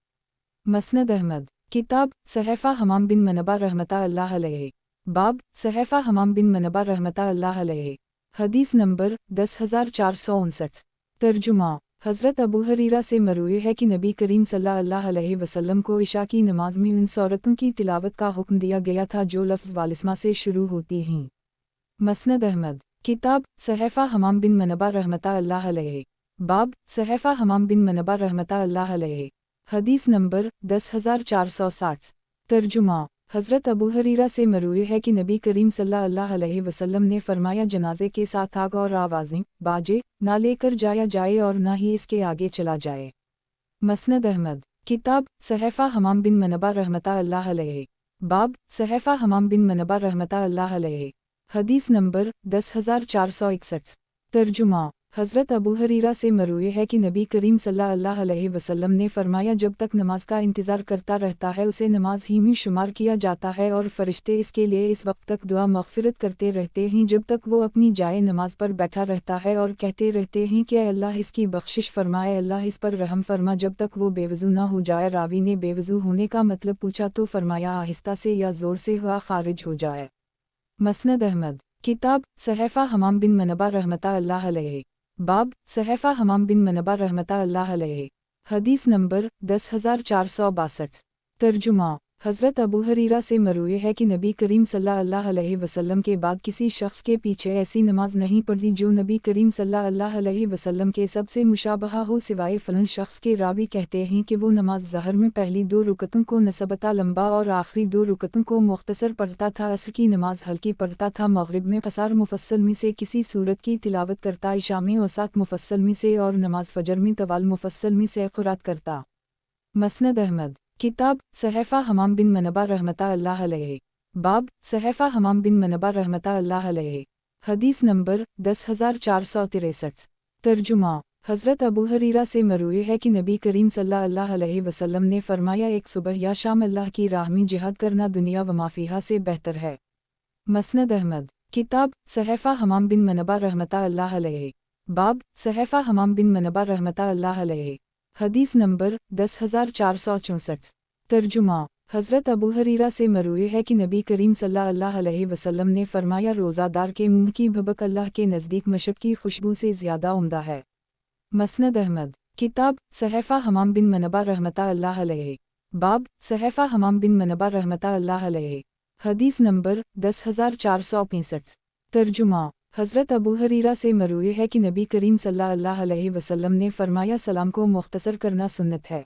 मसनद अहमद। किताब सहफ़ा हमाम बिन मनबा रहमतुल्लाह अलैहि। बाब सहफ़ा हमाम बिन मनबा रहमतुल्लाह अलैहि। हदीस नंबर 10459। तर्जुमा। हज़रत अबू हरीरा से मरूए है कि नबी करीम सल्लल्लाहु अलैहि वसल्लम को इशा की नमाज में उन सूरतों की तिलावत का हुक्म दिया गया था जो लफ्ज़ वालिस्मा से शुरू होती हैं। मसनद अहमद। किताब सहफ़ा हमाम बिन मनबा रहमतुल्लाह अलैहि। बाब सहफ़ा हमाम बिन मनबा रहमतुल्लाह अलैहि। हदीस नंबर 10460। तर्जुमा। हज़रत अबू हरीरा से मरूए है कि नबी करीम सल्लल्लाहु अलैहि वसल्लम ने फरमाया, जनाजे के साथ आग और आवाज़ें बाजे ना लेकर जाया जाए और ना ही इसके आगे चला जाए। मसनद अहमद। किताब सहफ़ा हमाम बिन मनबा रहमतुल्लाह अलैहि। बाब सहफ़ा हमाम बिन मनबा रहमतुल्लाह अलैहि। हदीस नंबर 10461। तर्जुमा। हज़रत अबू हरीरा से मरूए है कि नबी करीम सल्लल्लाहु अलैहि वसल्लम ने फरमाया, जब तक नमाज का इंतज़ार करता रहता है उसे नमाज ही में शुमार किया जाता है और फरिश्ते इसके लिए इस वक्त तक दुआ मग़फ़िरत करते रहते हैं जब तक वो अपनी जाए नमाज पर बैठा रहता है और कहते रहते हैं कि अल्लाह इसकी बख्शिश फरमाए, अल्लाह इस पर रहम फरमा, जब तक वो बेवज़ू ना हो जाए। रावी ने बेवज़ू होने का मतलब पूछा तो फरमाया, आहिस्ता से या ज़ोर से हुआ खारिज हो जाए। मसनद अहमद। किताब सहफ़ा हमाम बिन मनबा रहमतुल्लाह अलैहि। बाब सहफ़ा हमाम बिन मनबा रहमतुल्लाह अलैहि। हदीस नंबर 10462। तर्जुमा। हज़रत अबू हरीरा से मरूए है कि नबी करीम सल्लल्लाहु अलैहि वसल्लम के बाद किसी शख्स के पीछे ऐसी नमाज नहीं पढ़ी जो नबी करीम सल्लल्लाहु अलैहि वसल्लम के सबसे मुशाबहा हो सिवाय फ़लन शख्स के। रावी कहते हैं कि वो नमाज ज़हर में पहली 2 रुकतों को नस्बता लंबा और आखिरी 2 रुकतों को मुख्तसर पढ़ता था, असर की नमाज हल्की पढ़ता था, मग़रिब में क़सार मुफ़स्सल में से किसी सूरत की तिलावत करता, इशा में औसात मुफ़स्सल में से और नमाज फ़जर में तवाल मुफ़स्सल में से क़ुरात करता। मसनद अहमद। किताब सहफ़ा हमाम बिन मनबा रहमतुल्लाह अलैहि। बाब सहफ़ा हमाम बिन मनबा रहमतुल्लाह अलैहि। हदीस नंबर 10463। तर्जुमा। हज़रत अबू हरीरा से मरूए है कि नबी करीम सल्लल्लाहु अलैहि वसल्लम ने फरमाया, एक सुबह या शाम अल्लाह की राह में जिहाद करना दुनिया व माफ़ीहा से बेहतर है। मसनद अहमद। किताब सहफ़ा हमाम बिन मनबा रहमतुल्लाह अलैहि। बाब सहफ़ा हमाम बिन मनबा रहमतुल्लाह अलैहि। हदीस नंबर 10464। तर्जुमा। हज़रत अबू हरीरा से मरूए है कि नबी करीम सल्लल्लाहु अलैहि वसल्लम ने फरमाया, रोज़ादार के मुँह की भबक अल्लाह के नज़दीक मशक की खुशबू से ज़्यादा उम्दा है। मसनद अहमद। किताब सहफ़ा हमाम बिन मनबा रहमतुल्लाह अलैहि। बाब सहफ़ा हमाम बिन मनबा रहमतुल्लाह अलैहि। حدیث نمبر 10,465۔ ترجمہ: حضرت ابو ہریرہ سے مروی ہے کہ نبی کریم صلی اللہ علیہ وسلم نے فرمایا سلام کو مختصر کرنا سنت ہے۔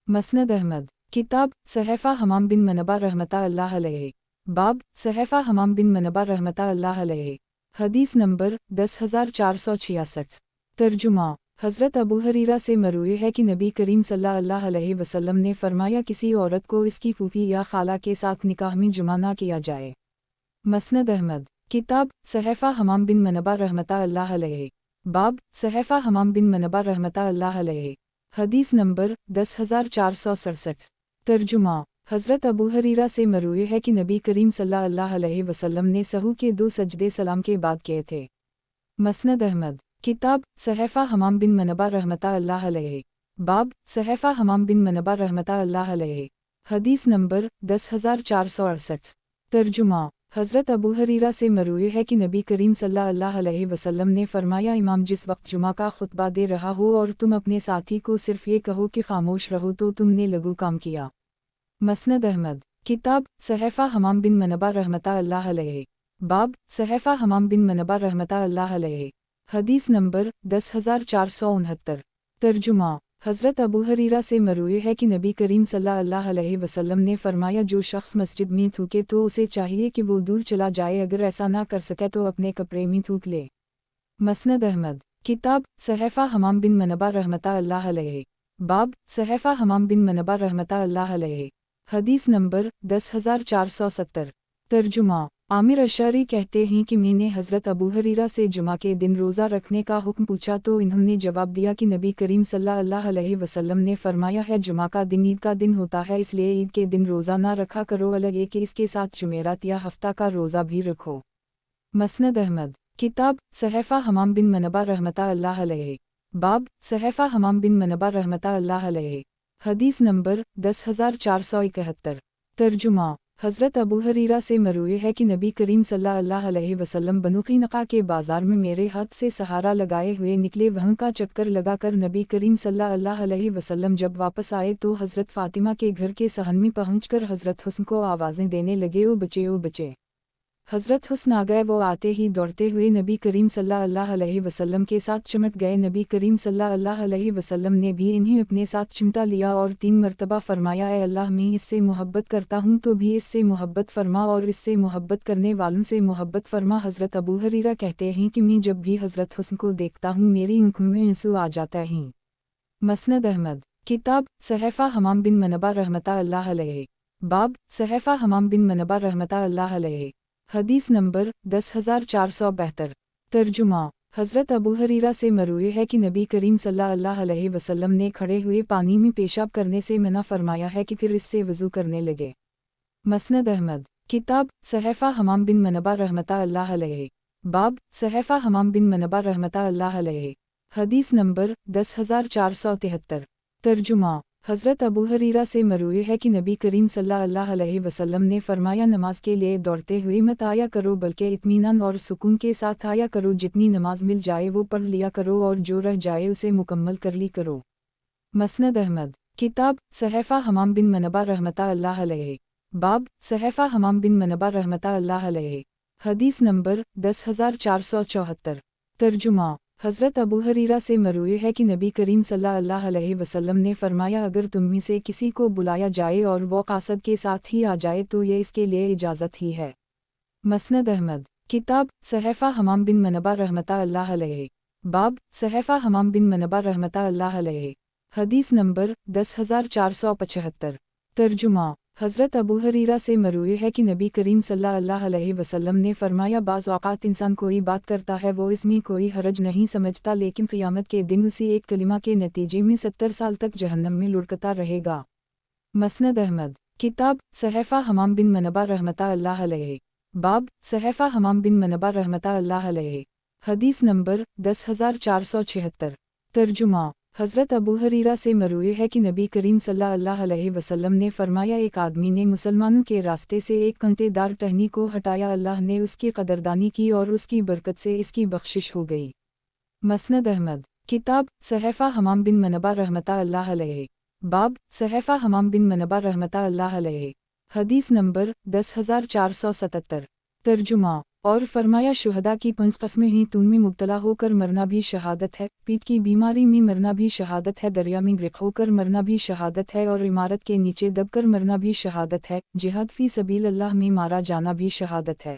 مسند احمد۔ کتاب صحیفہ حمام بن منبہ رحمتہ اللہ علیہ۔ باب صحیفہ حمام بن منبہ رحمتہ اللہ علیہ۔ حدیث نمبر 10,466۔ ترجمہ: حضرت ابو ہریرہ سے مروی ہے کہ نبی کریم صلی اللہ علیہ وسلم نے فرمایا کسی عورت کو اس کی پھوپھی یا خالہ کے ساتھ نکاح میں جمع نہ کیا جائے۔ مسند احمد۔ کتاب صحیفہ حمام بن منبہ رحمتہ اللہ علیہ۔ باب صحیفہ حمام بن منبہ رحمتہ اللہ علیہ۔ حدیث نمبر 10,467۔ ترجمہ: حضرت ابو ہریرہ سے مروی ہے کہ نبی کریم صلی اللہ علیہ وسلم نے سحو کے 2 سجدے سلام کے بعد کیے تھے۔ مسند احمد۔ کتاب صحیفہ حمام بن منبہ رحمتہ اللہ علیہ۔ باب صحیفہ حمام بن منبہ رحمتہ اللہ علیہ۔ حدیث نمبر 10,468۔ ترجمہ: حضرت ابو ہریرہ سے مروی ہے کہ نبی کریم صلی اللہ علیہ وسلم نے فرمایا امام جس وقت جمعہ کا خطبہ دے رہا ہو اور تم اپنے ساتھی کو صرف یہ کہو کہ خاموش رہو تو تم نے لگو کام کیا۔ مسند احمد۔ کتاب صحیفہ حمام بن منبہ رحمتہ اللہ علیہ۔ باب صحیفہ حمام بن منبہ رحمتہ اللہ علیہ۔ حدیث نمبر 10,469۔ ترجمہ: حضرت ابو ہریرہ سے مروی ہے کہ نبی کریم صلی اللہ علیہ وسلم نے فرمایا جو شخص مسجد میں تھوکے تو اسے چاہیے کہ وہ دور چلا جائے، اگر ایسا نہ کر سکے تو اپنے کپڑے میں تھوک لے۔ مسند احمد۔ کتاب صحیفہ حمام بن منبہ رحمتہ اللہ علیہ۔ باب صحیفہ حمام بن منبہ رحمتہ اللہ علیہ۔ حدیث نمبر 10,470۔ ترجمہ: عامر اشعری کہتے ہیں کہ میں نے حضرت ابو ہریرہ سے جمعہ کے دن روزہ رکھنے کا حکم پوچھا تو انہوں نے جواب دیا کہ نبی کریم صلی اللہ علیہ وسلم نے فرمایا ہے جمعہ کا دن عید کا دن ہوتا ہے، اس لیے عید کے دن روزہ نہ رکھا کرو، الگ یہ کہ اس کے ساتھ جمعرات یا ہفتہ کا روزہ بھی رکھو۔ مسند احمد۔ کتاب صحیفہ حمام بن منبہ رحمتہ اللہ علیہ۔ باب صحیفہ حمام بن منبہ رحمتہ اللہ علیہ۔ حدیث نمبر 10,471۔ ترجمہ: حضرت ابو ہریرہ سے مروی ہے کہ نبی کریم صلی اللہ علیہ وسلم بنو قینقاع کے بازار میں میرے ہاتھ سے سہارا لگائے ہوئے نکلے، وہاں کا چکر لگا کر نبی کریم صلی اللہ علیہ وسلم جب واپس آئے تو حضرت فاطمہ کے گھر کے صحن میں پہنچ کر حضرت حسن کو آوازیں دینے لگے، او بچے او بچے۔ حضرت حسن آ گئے، وہ آتے ہی دوڑتے ہوئے نبی کریم صلی اللہ علیہ وسلم کے ساتھ چمٹ گئے، نبی کریم صلی اللہ علیہ وسلم نے بھی انہیں اپنے ساتھ چمٹا لیا اور 3 مرتبہ فرمایا اے اللہ میں اس سے محبت کرتا ہوں تو بھی اس سے محبت فرما اور اس سے محبت کرنے والوں سے محبت فرما۔ حضرت ابو ہریرہ کہتے ہیں کہ میں جب بھی حضرت حسن کو دیکھتا ہوں میری آنکھوں میں آنسو آ جاتا ہیں۔ مسند احمد۔ کتاب صحیفہ حمام بن منبہ رحمتہ اللہ علیہ۔ باب صحیفہ حمام بن منبہ رحمتہ اللہ علیہ۔ حدیث نمبر 10,472۔ ترجمہ: حضرت ابو ہریرہ سے مروی ہے کہ نبی کریم صلی اللہ علیہ وسلم نے کھڑے ہوئے پانی میں پیشاب کرنے سے منع فرمایا ہے کہ پھر اس سے وضو کرنے لگے۔ مسند احمد۔ کتاب صحیفہ حمام بن منبہ رحمتہ اللہ علیہ۔ باب صحیفہ حمام بن منبہ رحمتہ اللہ علیہ۔ حدیث نمبر 10,473۔ ترجمہ: حضرت ابو ہریرہ سے مروی ہے کہ نبی کریم صلی اللہ علیہ وسلم نے فرمایا نماز کے لیے دوڑتے ہوئے مت آیا کرو بلکہ اطمینان اور سکون کے ساتھ آیا کرو، جتنی نماز مل جائے وہ پڑھ لیا کرو اور جو رہ جائے اسے مکمل کر لی کرو۔ مسند احمد۔ کتاب صحیفہ حمام بن منبہ رحمتہ اللہ علیہ۔ باب صحیفہ حمام بن منبہ رحمتہ اللہ علیہ۔ حدیث نمبر 10,474۔ ترجمہ: حضرت ابو ہریرہ سے مروی ہے کہ نبی کریم صلی اللہ علیہ وسلم نے فرمایا اگر تم میں سے کسی کو بلایا جائے اور وہ قاصد کے ساتھ ہی آ جائے تو یہ اس کے لیے اجازت ہی ہے۔ مسند احمد۔ کتاب صحیفہ حمام بن منبہ رحمتہ اللہ علیہ۔ باب صحیفہ حمام بن منبہ رحمتہ اللہ علیہ۔ حدیث نمبر 10,475۔ ترجمہ: حضرت ابو ہریرہ سے مروی ہے کہ نبی کریم صلی اللہ علیہ وسلم نے فرمایا بعض اوقات انسان کوئی بات کرتا ہے وہ اس میں کوئی حرج نہیں سمجھتا، لیکن قیامت کے دن اسی ایک کلمہ کے نتیجے میں 70 سال تک جہنم میں لڑکتا رہے گا۔ مسند احمد۔ کتاب صحیفہ حمام بن منبہ رحمتہ اللہ علیہ۔ باب صحیفہ حمام بن منبہ رحمتہ اللہ علیہ۔ حدیث نمبر 10,476۔ ترجمہ: حضرت ابو ہریرہ سے مروی ہے کہ نبی کریم صلی اللہ علیہ وسلم نے فرمایا ایک آدمی نے مسلمانوں کے راستے سے ایک کانٹے دار ٹہنی کو ہٹایا، اللہ نے اس کی قدردانی کی اور اس کی برکت سے اس کی بخشش ہو گئی۔ مسند احمد۔ کتاب صحیفہ حمام بن منبہ رحمتہ اللہ علیہ۔ باب صحیفہ حمام بن منبہ رحمتہ اللہ علیہ۔ حدیث نمبر 10,477۔ ترجمہ۔ اور فرمایا شہداء کی 5 قسمیں ہیں، تم میں مبتلا ہو کر مرنا بھی شہادت ہے، پیٹ کی بیماری میں مرنا بھی شہادت ہے، دریا میں غرق ہو کر مرنا بھی شہادت ہے، اور عمارت کے نیچے دب کر مرنا بھی شہادت ہے، جہاد فی سبیل اللہ میں مارا جانا بھی شہادت ہے۔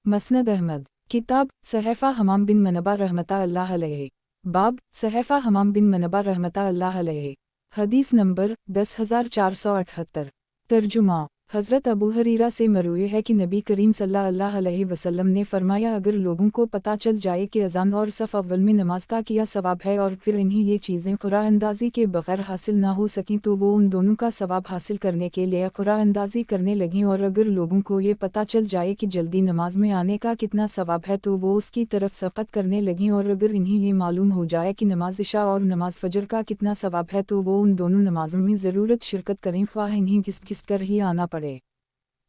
مسند احمد۔ کتاب صحیفہ حمام بن منبہ رحمتہ اللہ علیہ۔ باب صحیفہ حمام بن منبہ رحمتہ اللہ علیہ۔ حدیث نمبر 10,478۔ ترجمہ۔ حضرت ابو ہریرہ سے مروی ہے کہ نبی کریم صلی اللہ علیہ وسلم نے فرمایا، اگر لوگوں کو پتہ چل جائے کہ اذان اور صف اول میں نماز کا کیا ثواب ہے اور پھر انہیں یہ چیزیں قرآن اندازی کے بغیر حاصل نہ ہو سکیں تو وہ ان دونوں کا ثواب حاصل کرنے کے لیے قرآن اندازی کرنے لگیں، اور اگر لوگوں کو یہ پتہ چل جائے کہ جلدی نماز میں آنے کا کتنا ثواب ہے تو وہ اس کی طرف سبقت کرنے لگیں، اور اگر انہیں یہ معلوم ہو جائے کہ نماز عشاء اور نماز فجر کا کتنا ثواب ہے تو وہ ان دونوں نمازوں میں ضرورت شرکت کریں، خواہ انہیں کس کر ہی آنا پڑے۔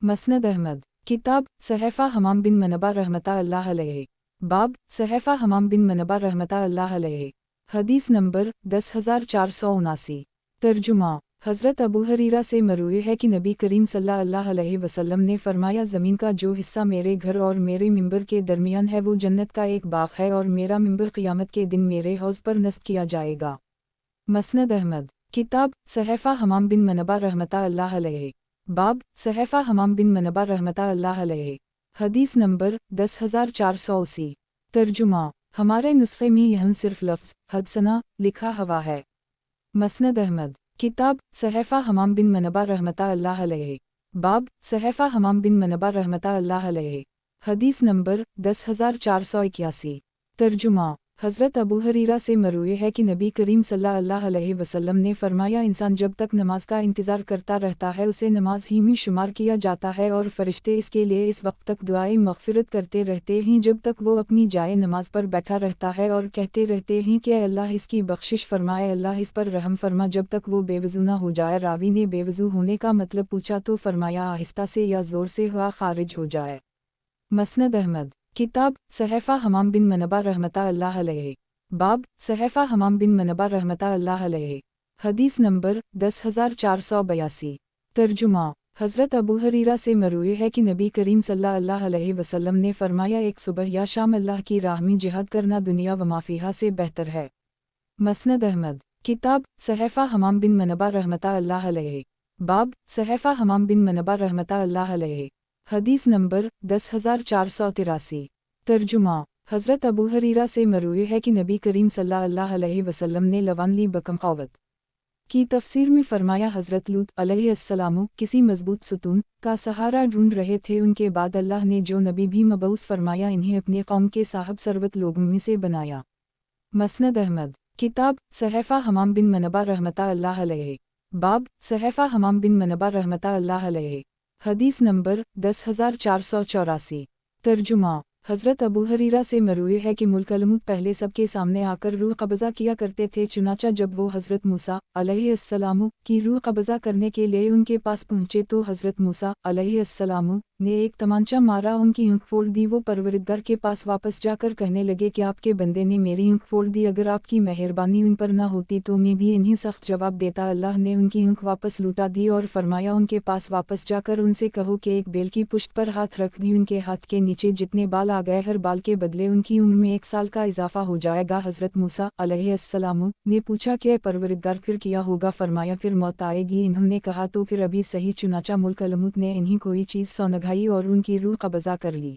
مسند احمد۔ کتاب صحیفہ حمام بن منبہ رحمتہ اللہ علیہ۔ باب صحیفہ حمام بن منبہ رحمتہ اللہ علیہ۔ حدیث نمبر 10,479۔ ترجمہ۔ حضرت ابو ہریرہ سے مروی ہے کہ نبی کریم صلی اللہ علیہ وسلم نے فرمایا، زمین کا جو حصہ میرے گھر اور میرے ممبر کے درمیان ہے وہ جنت کا ایک باغ ہے، اور میرا ممبر قیامت کے دن میرے حوض پر نصب کیا جائے گا۔ مسند احمد۔ کتاب صحیفہ حمام بن منبہ رحمتہ اللہ علیہ۔ باب صحیفہ حمام بن منبہ رحمتہ اللہ علیہ۔ حدیث نمبر 10,480۔ ترجمہ۔ ہمارے نسخے میں یہاں صرف لفظ حدثنا لکھا ہوا ہے۔ مسند احمد۔ کتاب صحیفہ حمام بن منبہ رحمتہ اللہ علیہ۔ باب صحیفہ حمام بن منبہ رحمتہ اللہ علیہ۔ حدیث نمبر 10,481۔ ترجمہ۔ حضرت ابو ہریرہ سے مروی ہے کہ نبی کریم صلی اللہ علیہ وسلم نے فرمایا، انسان جب تک نماز کا انتظار کرتا رہتا ہے اسے نماز ہی میں شمار کیا جاتا ہے، اور فرشتے اس کے لیے اس وقت تک دعائیں مغفرت کرتے رہتے ہیں جب تک وہ اپنی جائے نماز پر بیٹھا رہتا ہے، اور کہتے رہتے ہیں کہ اے اللہ اس کی بخشش فرمائے، اللہ اس پر رحم فرما، جب تک وہ بے وضو نہ ہو جائے۔ راوی نے بے وضو ہونے کا مطلب پوچھا تو فرمایا آہستہ سے یا زور سے ہوا خارج ہو جائے۔ مسند احمد۔ کتاب صحیفہ حمام بن منبہ رحمتہ اللہ علیہ۔ باب صحیفہ حمام بن منبہ رحمتہ اللہ علیہ۔ حدیث نمبر 10,482۔ ترجمہ۔ حضرت ابو ہریرہ سے مروی ہے کہ نبی کریم صلی اللہ علیہ وسلم نے فرمایا، ایک صبح یا شام اللہ کی راہ میں جہاد کرنا دنیا و ما فیہا سے بہتر ہے۔ مسند احمد۔ کتاب صحیفہ حمام بن منبہ رحمتہ اللہ علیہ۔ باب صحیفہ حمام بن منبہ رحمتہ اللہ علیہ۔ حدیث نمبر 10,483۔ ترجمہ۔ حضرت ابو ہریرہ سے مروی ہے کہ نبی کریم صلی اللہ علیہ وسلم نے لون لی بکم قوت کی تفسیر میں فرمایا، حضرت لوط علیہ السلام کسی مضبوط ستون کا سہارا ڈھونڈ رہے تھے، ان کے بعد اللہ نے جو نبی بھی مبعوث فرمایا انہیں اپنے قوم کے صاحب ثروت لوگوں میں سے بنایا۔ مسند احمد۔ کتاب صحیفہ حمام بن منبہ رحمتہ اللہ علیہ۔ باب صحیفہ حمام بن منبہ رحمتہ اللہ علیہ۔ حدیث نمبر 10,484۔ ترجمہ۔ حضرت ابو ہریرہ سے مروی ہے کہ ملک پہلے سب کے سامنے آ کر روح قبضہ کیا کرتے تھے، چنانچہ جب وہ حضرت موسیٰ علیہ السلام کی روح قبضہ کرنے کے لیے ان کے پاس پہنچے تو حضرت موسیٰ علیہ السلام نے ایک تمانچہ مارا، ان کی آنکھ پھوڑ دی۔ وہ پروردگار کے پاس واپس جا کر کہنے لگے کہ آپ کے بندے نے میری آنکھ پھوڑ دی، اگر آپ کی مہربانی ان پر نہ ہوتی تو میں بھی انہیں سخت جواب دیتا۔ اللہ نے ان کی آنکھ واپس لوٹا دی اور فرمایا، ان کے پاس واپس جا کر ان سے کہو کہ ایک بیل کی پشت پر ہاتھ رکھ دی، ان کے ہاتھ کے نیچے جتنے بال آ گئے ہر بال کے بدلے ان کی عمر میں 1 سال کا اضافہ ہو جائے گا۔ حضرت موسیٰ علیہ السلام نے پوچھا کہ اے پروردگار پھر کیا ہوگا؟ فرمایا پھر موت آئے گی۔ انہوں نے کہا تو پھر ابھی صحیح، چنانچہ ملک نے انہیں کوئی چیز سونگھائی اور ان کی روح قبضہ کر لی۔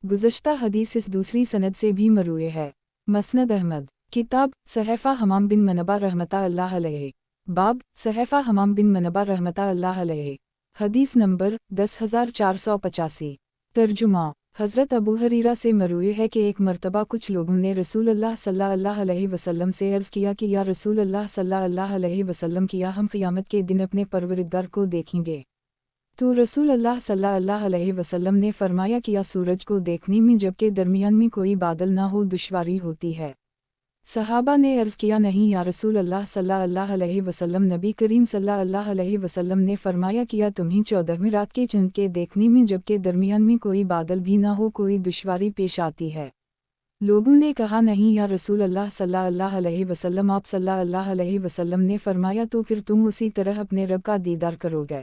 گزشتہ حدیث اس دوسری سند سے بھی مروی ہے۔ مسند احمد۔ کتاب صحیفہ حمام بن منبہ رحمتہ اللہ علیہ۔ باب صحیفہ حمام بن منبہ رحمتہ اللہ علیہ۔ حدیث نمبر 10,485۔ ترجمہ۔ حضرت ابو ہریرہ سے مروی ہے کہ ایک مرتبہ کچھ لوگوں نے رسول اللہ صلی اللہ علیہ وسلم سے عرض کیا کہ یا رسول اللہ صلی اللہ علیہ وسلم، کیا ہم قیامت کے دن اپنے پروردگار کو دیکھیں گے؟ تو رسول اللہ صلی اللہ علیہ وسلم نے فرمایا کہ یا سورج کو دیکھنے میں جبکہ درمیان میں کوئی بادل نہ ہو دشواری ہوتی ہے۔ صحابہ نے عرض کیا نہیں یا رسول اللہ صلی اللہ علیہ وسلم۔ نبی کریم صلی اللہ علیہ وسلم نے فرمایا کیا تمہیں 14ویں رات کے چاند کے دیکھنے میں جبکہ درمیان میں کوئی بادل بھی نہ ہو کوئی دشواری پیش آتی ہے؟ لوگوں نے کہا نہیں یا رسول اللہ صلی اللہ علیہ وسلم۔ آپ صلی اللہ علیہ وسلم نے فرمایا تو پھر تم اسی طرح اپنے رب کا دیدار کرو گے۔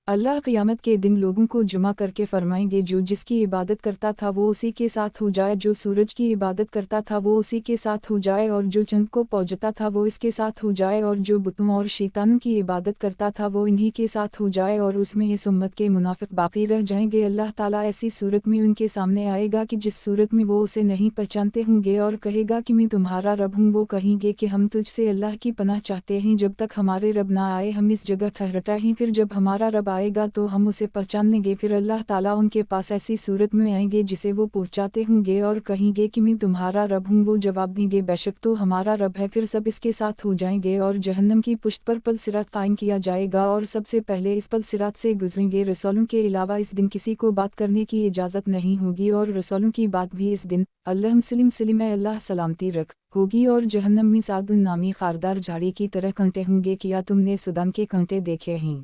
अल्लाह क़यामत के दिन लोगों को जमा करके फरमाएंगे, जो जिसकी इबादत करता था वो उसी के साथ हो जाए, जो सूरज की इबादत करता था वो उसी के साथ हो जाए, और जो चंद को पूजता था वो इसके साथ हो जाए, और जो बुतों और शैतानों की इबादत करता था वो इन्हीं के साथ हो जाए, और उसमें इस उम्मत के मुनाफिक बाकी रह जाएंगे। अल्लाह ताला ऐसी सूरत में उनके सामने आएगा कि जिस सूरत में वो उसे नहीं पहचानते होंगे, और कहेगा कि मैं तुम्हारा रब हूँ। वो कहेंगे कि हम तुझसे अल्लाह की पनाह चाहते हैं, जब तक हमारे रब ना आए हम इस जगह ठहरता हैं, फिर जब हमारा रब आएगा तो हम उसे पहचान लेंगे। फिर अल्लाह ताला उनके पास ऐसी सूरत में आएंगे जिसे वो पहुँचाते होंगे, और कहेंगे कि मैं तुम्हारा रब हूँ। वो जवाब देंगे, बेशक तो हमारा रब है। फिर सब इसके साथ हो जाएंगे, और जहन्नम की पुष्ट पर पल सिरात कायम किया जाएगा, और सबसे पहले इस पल सिरात से गुजरेंगे। रसूलों के अलावा इस दिन किसी को बात करने की इजाज़त नहीं होगी, और रसूलों की बात भी इस दिन अल्लाह सलिम अल्लाह सलामती रख होगी। और जहन्नम में सादुन नामी खारदार झाड़ी की तरह कांटे होंगे। क्या तुमने सुदान के कांटे देखे हैं?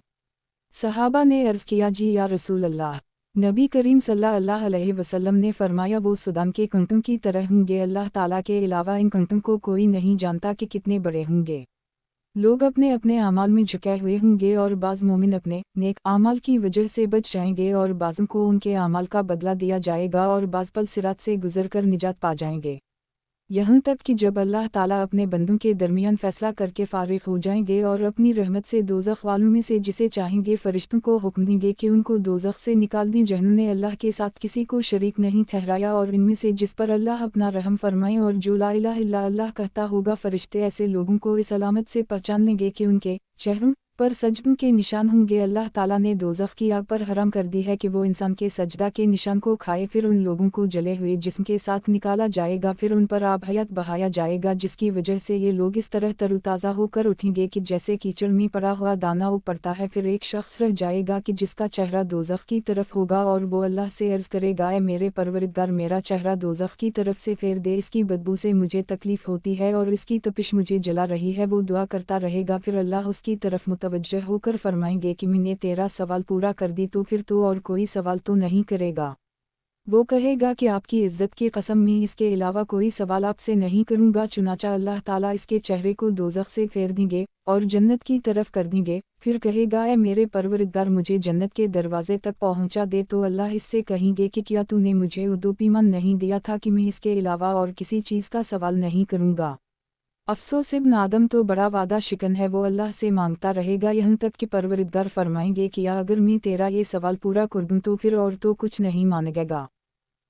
सहाबा ने अर्ज़ किया, जी या रसूल अल्लाह। नबी करीम सल्लल्लाहु अलैहि वसल्लम ने फरमाया, वो सुदान के कांटों की तरह होंगे। अल्लाह ताला के अलावा इन कांटों को कोई नहीं जानता कि कितने बड़े होंगे। लोग अपने अपने अमाल में झुके हुए होंगे, और बाज़ मोमिन अपने नेक अमाल की वजह से बच जाएंगे, और बाज़ों को उनके अमाल का बदला दिया जाएगा, और बाज़ पल सिरात से गुजरकर निजात पा जाएंगे। यहाँ तक कि जब अल्लाह ताला अपने बंदों के दरमियान फ़ैसला करके फ़ारिग हो जाएंगे, और अपनी रहमत से दोज़ख वालों में से जिसे चाहेंगे फ़रिश्तों को हुक्म देंगे कि उनको दोज़ख से निकाल दें, जिन्होंने अल्लाह के साथ किसी को शरीक नहीं ठहराया, और इनमें से जिस पर अल्लाह अपना रहम फरमाए और जो ला इलाहा इल्ला अल्लाह कहता होगा। फ़रिश्ते ऐसे लोगों को इस अलामत से पहचान लेंगे कि उनके चेहरों पर सजदों के निशान होंगे। अल्लाह ताला ने दोज़ख की आग पर हराम कर दी है कि वो इंसान के सजदा के निशान को खाए। फिर उन लोगों को जले हुए जिस्म के साथ निकाला जाएगा, फिर उन पर आब हयात बहाया जाएगा, जिसकी वजह से ये लोग इस तरह तरोताज़ा होकर उठेंगे कि जैसे कीचड़ में पड़ा हुआ दाना पड़ता है। फिर एक शख्स रह जाएगा कि जिसका चेहरा दोज़ख की तरफ होगा, और वो अल्लाह से अर्ज़ करेगा, ए मेरे परवरदिगार, मेरा चेहरा दोज़ख की तरफ से फेर दे, इसकी बदबू से मुझे तकलीफ़ होती है और इसकी तपिश मुझे जला रही है। वो दुआ करता रहेगा, फिर अल्लाह उसकी तरफ मुतवज्जह होकर फरमाएंगे कि मैंने तेरा सवाल पूरा कर दी, तो फिर तो और कोई सवाल तो नहीं करेगा। वो कहेगा कि आपकी इज़्ज़त की कसम, मैं इसके अलावा कोई सवाल आपसे नहीं करूँगा। चुनाचा अल्लाह ताला इसके चेहरे को दोज़ख से फेर देंगे और जन्नत की तरफ कर देंगे। फिर कहेगा, ए मेरे परवरदिगार, मुझे जन्नत के दरवाजे तक पहुँचा दे। तो अल्लाह इससे कहेंगे कि क्या तूने मुझे उदोपीमान नहीं दिया था कि मैं इसके अलावा और किसी चीज़ का सवाल नहीं करूँगा। अफसोस, इब्न आदम तो बड़ा वादा शिकन है। वो अल्लाह से मांगता रहेगा यहाँ तक कि परवरदिगार फरमाएंगे कि अगर मैं तेरा ये सवाल पूरा कर दूँ तो फिर और तो कुछ नहीं मांगेगा।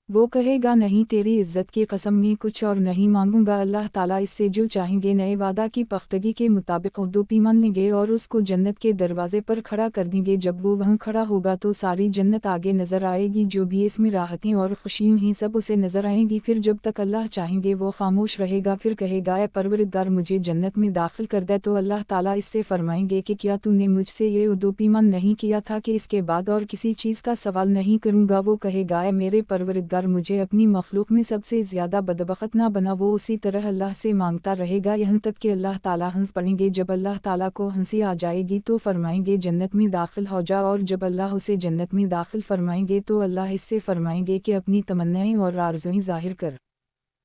वो कहेगा, नहीं, तेरी इज़्ज़त की कसम, मैं कुछ और नहीं मांगूंगा। अल्लाह ताला इससे जो चाहेंगे नए वादा की पख्तगी के मुताबिक उदोपीमान लेंगे और उसको जन्नत के दरवाजे पर खड़ा कर देंगे। जब वो वहाँ खड़ा होगा तो सारी जन्नत आगे नज़र आएगी, जो भी इसमें राहतें और खुशियाँ हैं सब उसे नज़र आएंगी। फिर जब तक अल्लाह चाहेंगे वो खामोश रहेगा। फिर कहेगा, ए परवरदिगार, मुझे जन्नत में दाखिल कर दे। तो अल्लाह ताला इससे फरमाएंगे कि क्या तूने मुझसे ये उदोपीमान नहीं किया था कि इसके बाद और किसी चीज़ का सवाल नहीं करूँगा। वो कहेगा, ए मेरे परवरदिगार, मुझे अपनी मखलूक में सबसे ज़्यादा बदबख्त ना बना। वो उसी तरह अल्लाह से मांगता रहेगा यहाँ तक कि अल्लाह ताला हंस पड़ेंगे। जब अल्लाह ताला को हंसी आ जाएगी तो फरमाएंगे, जन्नत में दाखिल हो जा। और जब अल्लाह उसे जन्नत में दाखिल फरमाएंगे तो अल्लाह इससे फरमाएंगे कि अपनी तमन्नाएं और आरज़ुएं ज़ाहिर कर।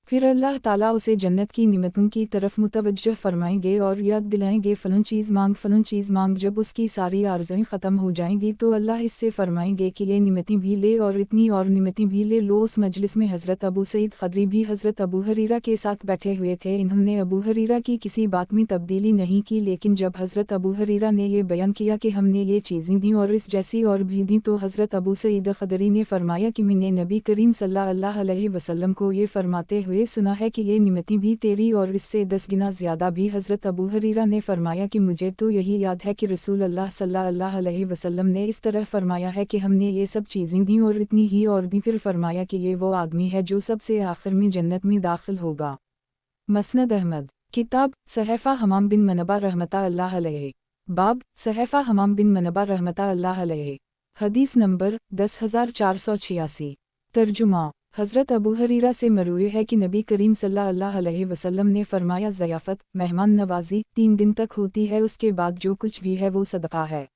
फिर अल्लाह ताला उसे जन्नत की निमतों की तरफ मुतवज्जह फरमाएंगे और याद दिलाएंगे, फ़लाँ चीज़ मांग, फ़लाँ चीज़ मांग। जब उसकी सारी आरज़ुएं ख़त्म हो जाएंगी तो अल्लाह इससे फरमाएंगे कि ये निमतें भी ले और इतनी और निमतें भी ले लो। उस मजलिस में हज़रत अबू सईद ख़दरी भी हज़रत अबू हरीरा के साथ बैठे हुए थे। इन्होंने अबू हरीरा की किसी बात में तब्दीली नहीं की, लेकिन जब हज़रत अबू हरीरा ने यह बयान किया कि हमने ये चीज़ें दी और इस जैसी और भी दी, तो हज़रत अबू सईद ख़दरी ने फरमाया कि मैंने नबी करीम सल्लल्लाहु अलैहि वसल्लम को ये फरमाते हुए सुना है कि ये निमतें भी तेरी और इससे 10 गुना ज़्यादा भी। हज़रत अबू हरीरा ने फरमाया कि मुझे तो यही याद है कि रसूल अल्लाह सल्लल्लाहु अलैहि वसल्लम ने इस तरह फरमाया है कि हमने ये सब चीज़ें दी और इतनी ही और दी। फिर फरमाया कि ये वो आदमी है जो सबसे आखिर में जन्नत में दाखिल होगा। मसनद अहमद, किताब सहफ़ा हमाम बिन मनबा रहमतुल्लाह अलैहि, बाब सहफ़ा हमाम बिन मनबा रहमतुल्लाह अलैहि, हदीस नंबर 10486। तर्जुमा, हज़रत अबू हरीरा से मरूए है कि नबी करीम सल्लल्लाहु अलैहि वसल्लम ने फरमाया, ज़याफ़त मेहमान नवाजी 3 दिन तक होती है, उसके बाद जो कुछ भी है वो सदका है।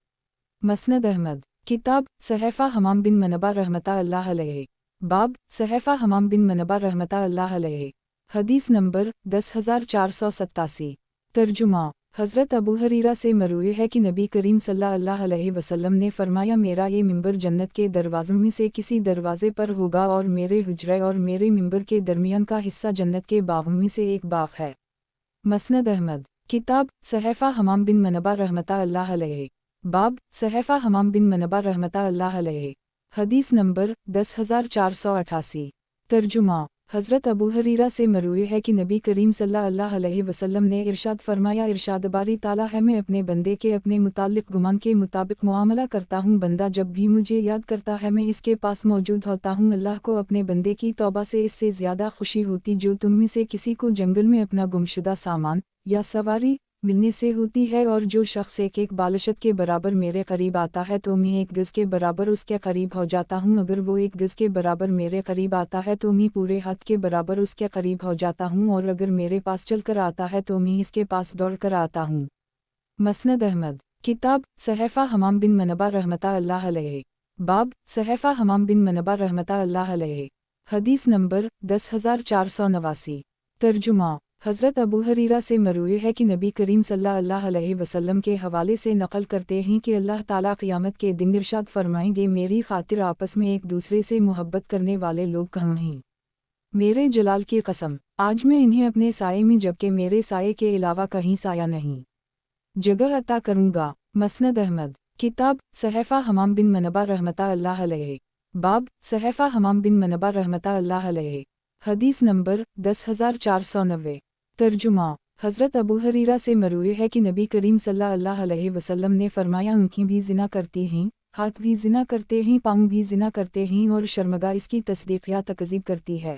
मसनद अहमद, किताब सहफ़ा हमाम बिन मनबा रहमतुल्लाह अलैहि, बाब सहफ़ा हमाम बिन मनबा रहमतुल्लाह अलैहि, हदीस नंबर 10487। तर्जुमा, حضرت ابو ہریرہ سے مروی ہے کہ نبی کریم صلی اللہ علیہ وسلم نے فرمایا میرا یہ ممبر جنت کے دروازوں میں سے کسی دروازے پر ہوگا اور میرے حجرے اور میرے ممبر کے درمیان کا حصہ جنت کے باغوں میں سے ایک باغ ہے۔ مسند احمد، کتاب صحیفہ حمام بن منبہ رحمتہ اللہ علیہ، باب صحیفہ حمام بن منبہ رحمتہ اللہ علیہ، حدیث نمبر 10488۔ ترجمہ، حضرت ابو ہریرہ سے مروی ہے کہ نبی کریم صلی اللہ علیہ وسلم نے ارشاد فرمایا ارشاد باری تعالیٰ ہے میں اپنے بندے کے اپنے متعلق گمان کے مطابق معاملہ کرتا ہوں، بندہ جب بھی مجھے یاد کرتا ہے میں اس کے پاس موجود ہوتا ہوں۔ اللہ کو اپنے بندے کی توبہ سے اس سے زیادہ خوشی ہوتی جو تم میں سے کسی کو جنگل میں اپنا گمشدہ سامان یا سواری ملنے سے ہوتی ہے، اور جو شخص ایک بالشت کے برابر میرے قریب آتا ہے تو میں 1 گز کے برابر اس کے قریب ہو جاتا ہوں، اگر وہ 1 گز کے برابر میرے قریب آتا ہے تو میں پورے ہاتھ کے برابر اس کے قریب ہو جاتا ہوں، اور اگر میرے پاس چل کر آتا ہے تو میں اس کے پاس دوڑ کر آتا ہوں۔ مسند احمد، کتاب صحیفہ حمام بن منبہ رحمتہ اللہ علیہ، باب صحیفہ حمام بن منبہ رحمتہ اللہ علیہ، حدیث نمبر 10489۔ ترجمہ، حضرت ابو ہریرہ سے مروی ہے کہ نبی کریم صلی اللہ علیہ وسلم کے حوالے سے نقل کرتے ہیں کہ اللہ تعالیٰ قیامت کے دن ارشاد فرمائیں گے میری خاطر آپس میں ایک دوسرے سے محبت کرنے والے لوگ کہاں ہیں؟ میرے جلال کی قسم، آج میں انہیں اپنے سائے میں جبکہ میرے سائے کے علاوہ کہیں سایہ نہیں جگہ عطا کروں گا۔ مسند احمد، کتاب صحیفہ حمام بن منبہ رحمتہ اللہ علیہ، باب صحیفہ حمام بن منبہ رحمتہ اللہ علیہ، حدیث نمبر 10490۔ ترجمہ، حضرت ابو ہریرہ سے مروی ہے کہ نبی کریم صلی اللہ علیہ وسلم نے فرمایا آنکھیں بھی زنا کرتی ہیں، ہاتھ بھی زنا کرتے ہیں، پاؤں بھی زنا کرتے ہیں، اور شرمگاہ اس کی تصدیق یا تکذیب کرتی ہے۔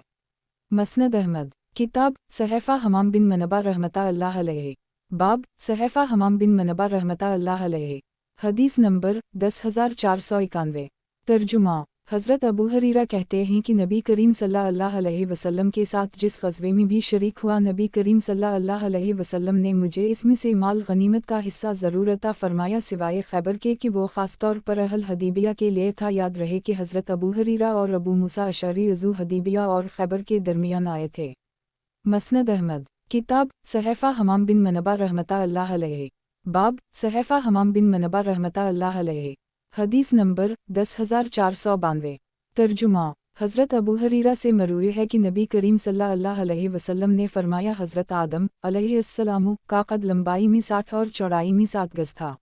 مسند احمد، کتاب صحیفہ حمام بن منبہ رحمتہ اللہ علیہ، باب صحیفہ حمام بن منبہ رحمتہ اللہ علیہ، حدیث نمبر 10491۔ ترجمہ، حضرت ابو ہریرہ کہتے ہیں کہ نبی کریم صلی اللہ علیہ وسلم کے ساتھ جس غزوے میں بھی شریک ہوا نبی کریم صلی اللہ علیہ وسلم نے مجھے اس میں سے مال غنیمت کا حصہ ضرور عطا فرمایا سوائے خیبر کے کہ وہ خاص طور پر اہل حدیبیہ کے لیے تھا۔ یاد رہے کہ حضرت ابو ہریرہ اور ابو موسیٰ اشعری عضو حدیبیہ اور خیبر کے درمیان آئے تھے۔ مسند احمد، کتاب صحیفہ حمام بن منبہ رحمتہ اللہ علیہ، باب صحیفہ حمام بن منبہ رحمتہ اللہ علیہ، حدیث نمبر 10492۔ ترجمہ، حضرت ابو ہریرہ سے مروی ہے کہ نبی کریم صلی اللہ علیہ وسلم نے فرمایا حضرت آدم علیہ السلام کا قد لمبائی میں 60 اور چوڑائی میں 7 گز تھا۔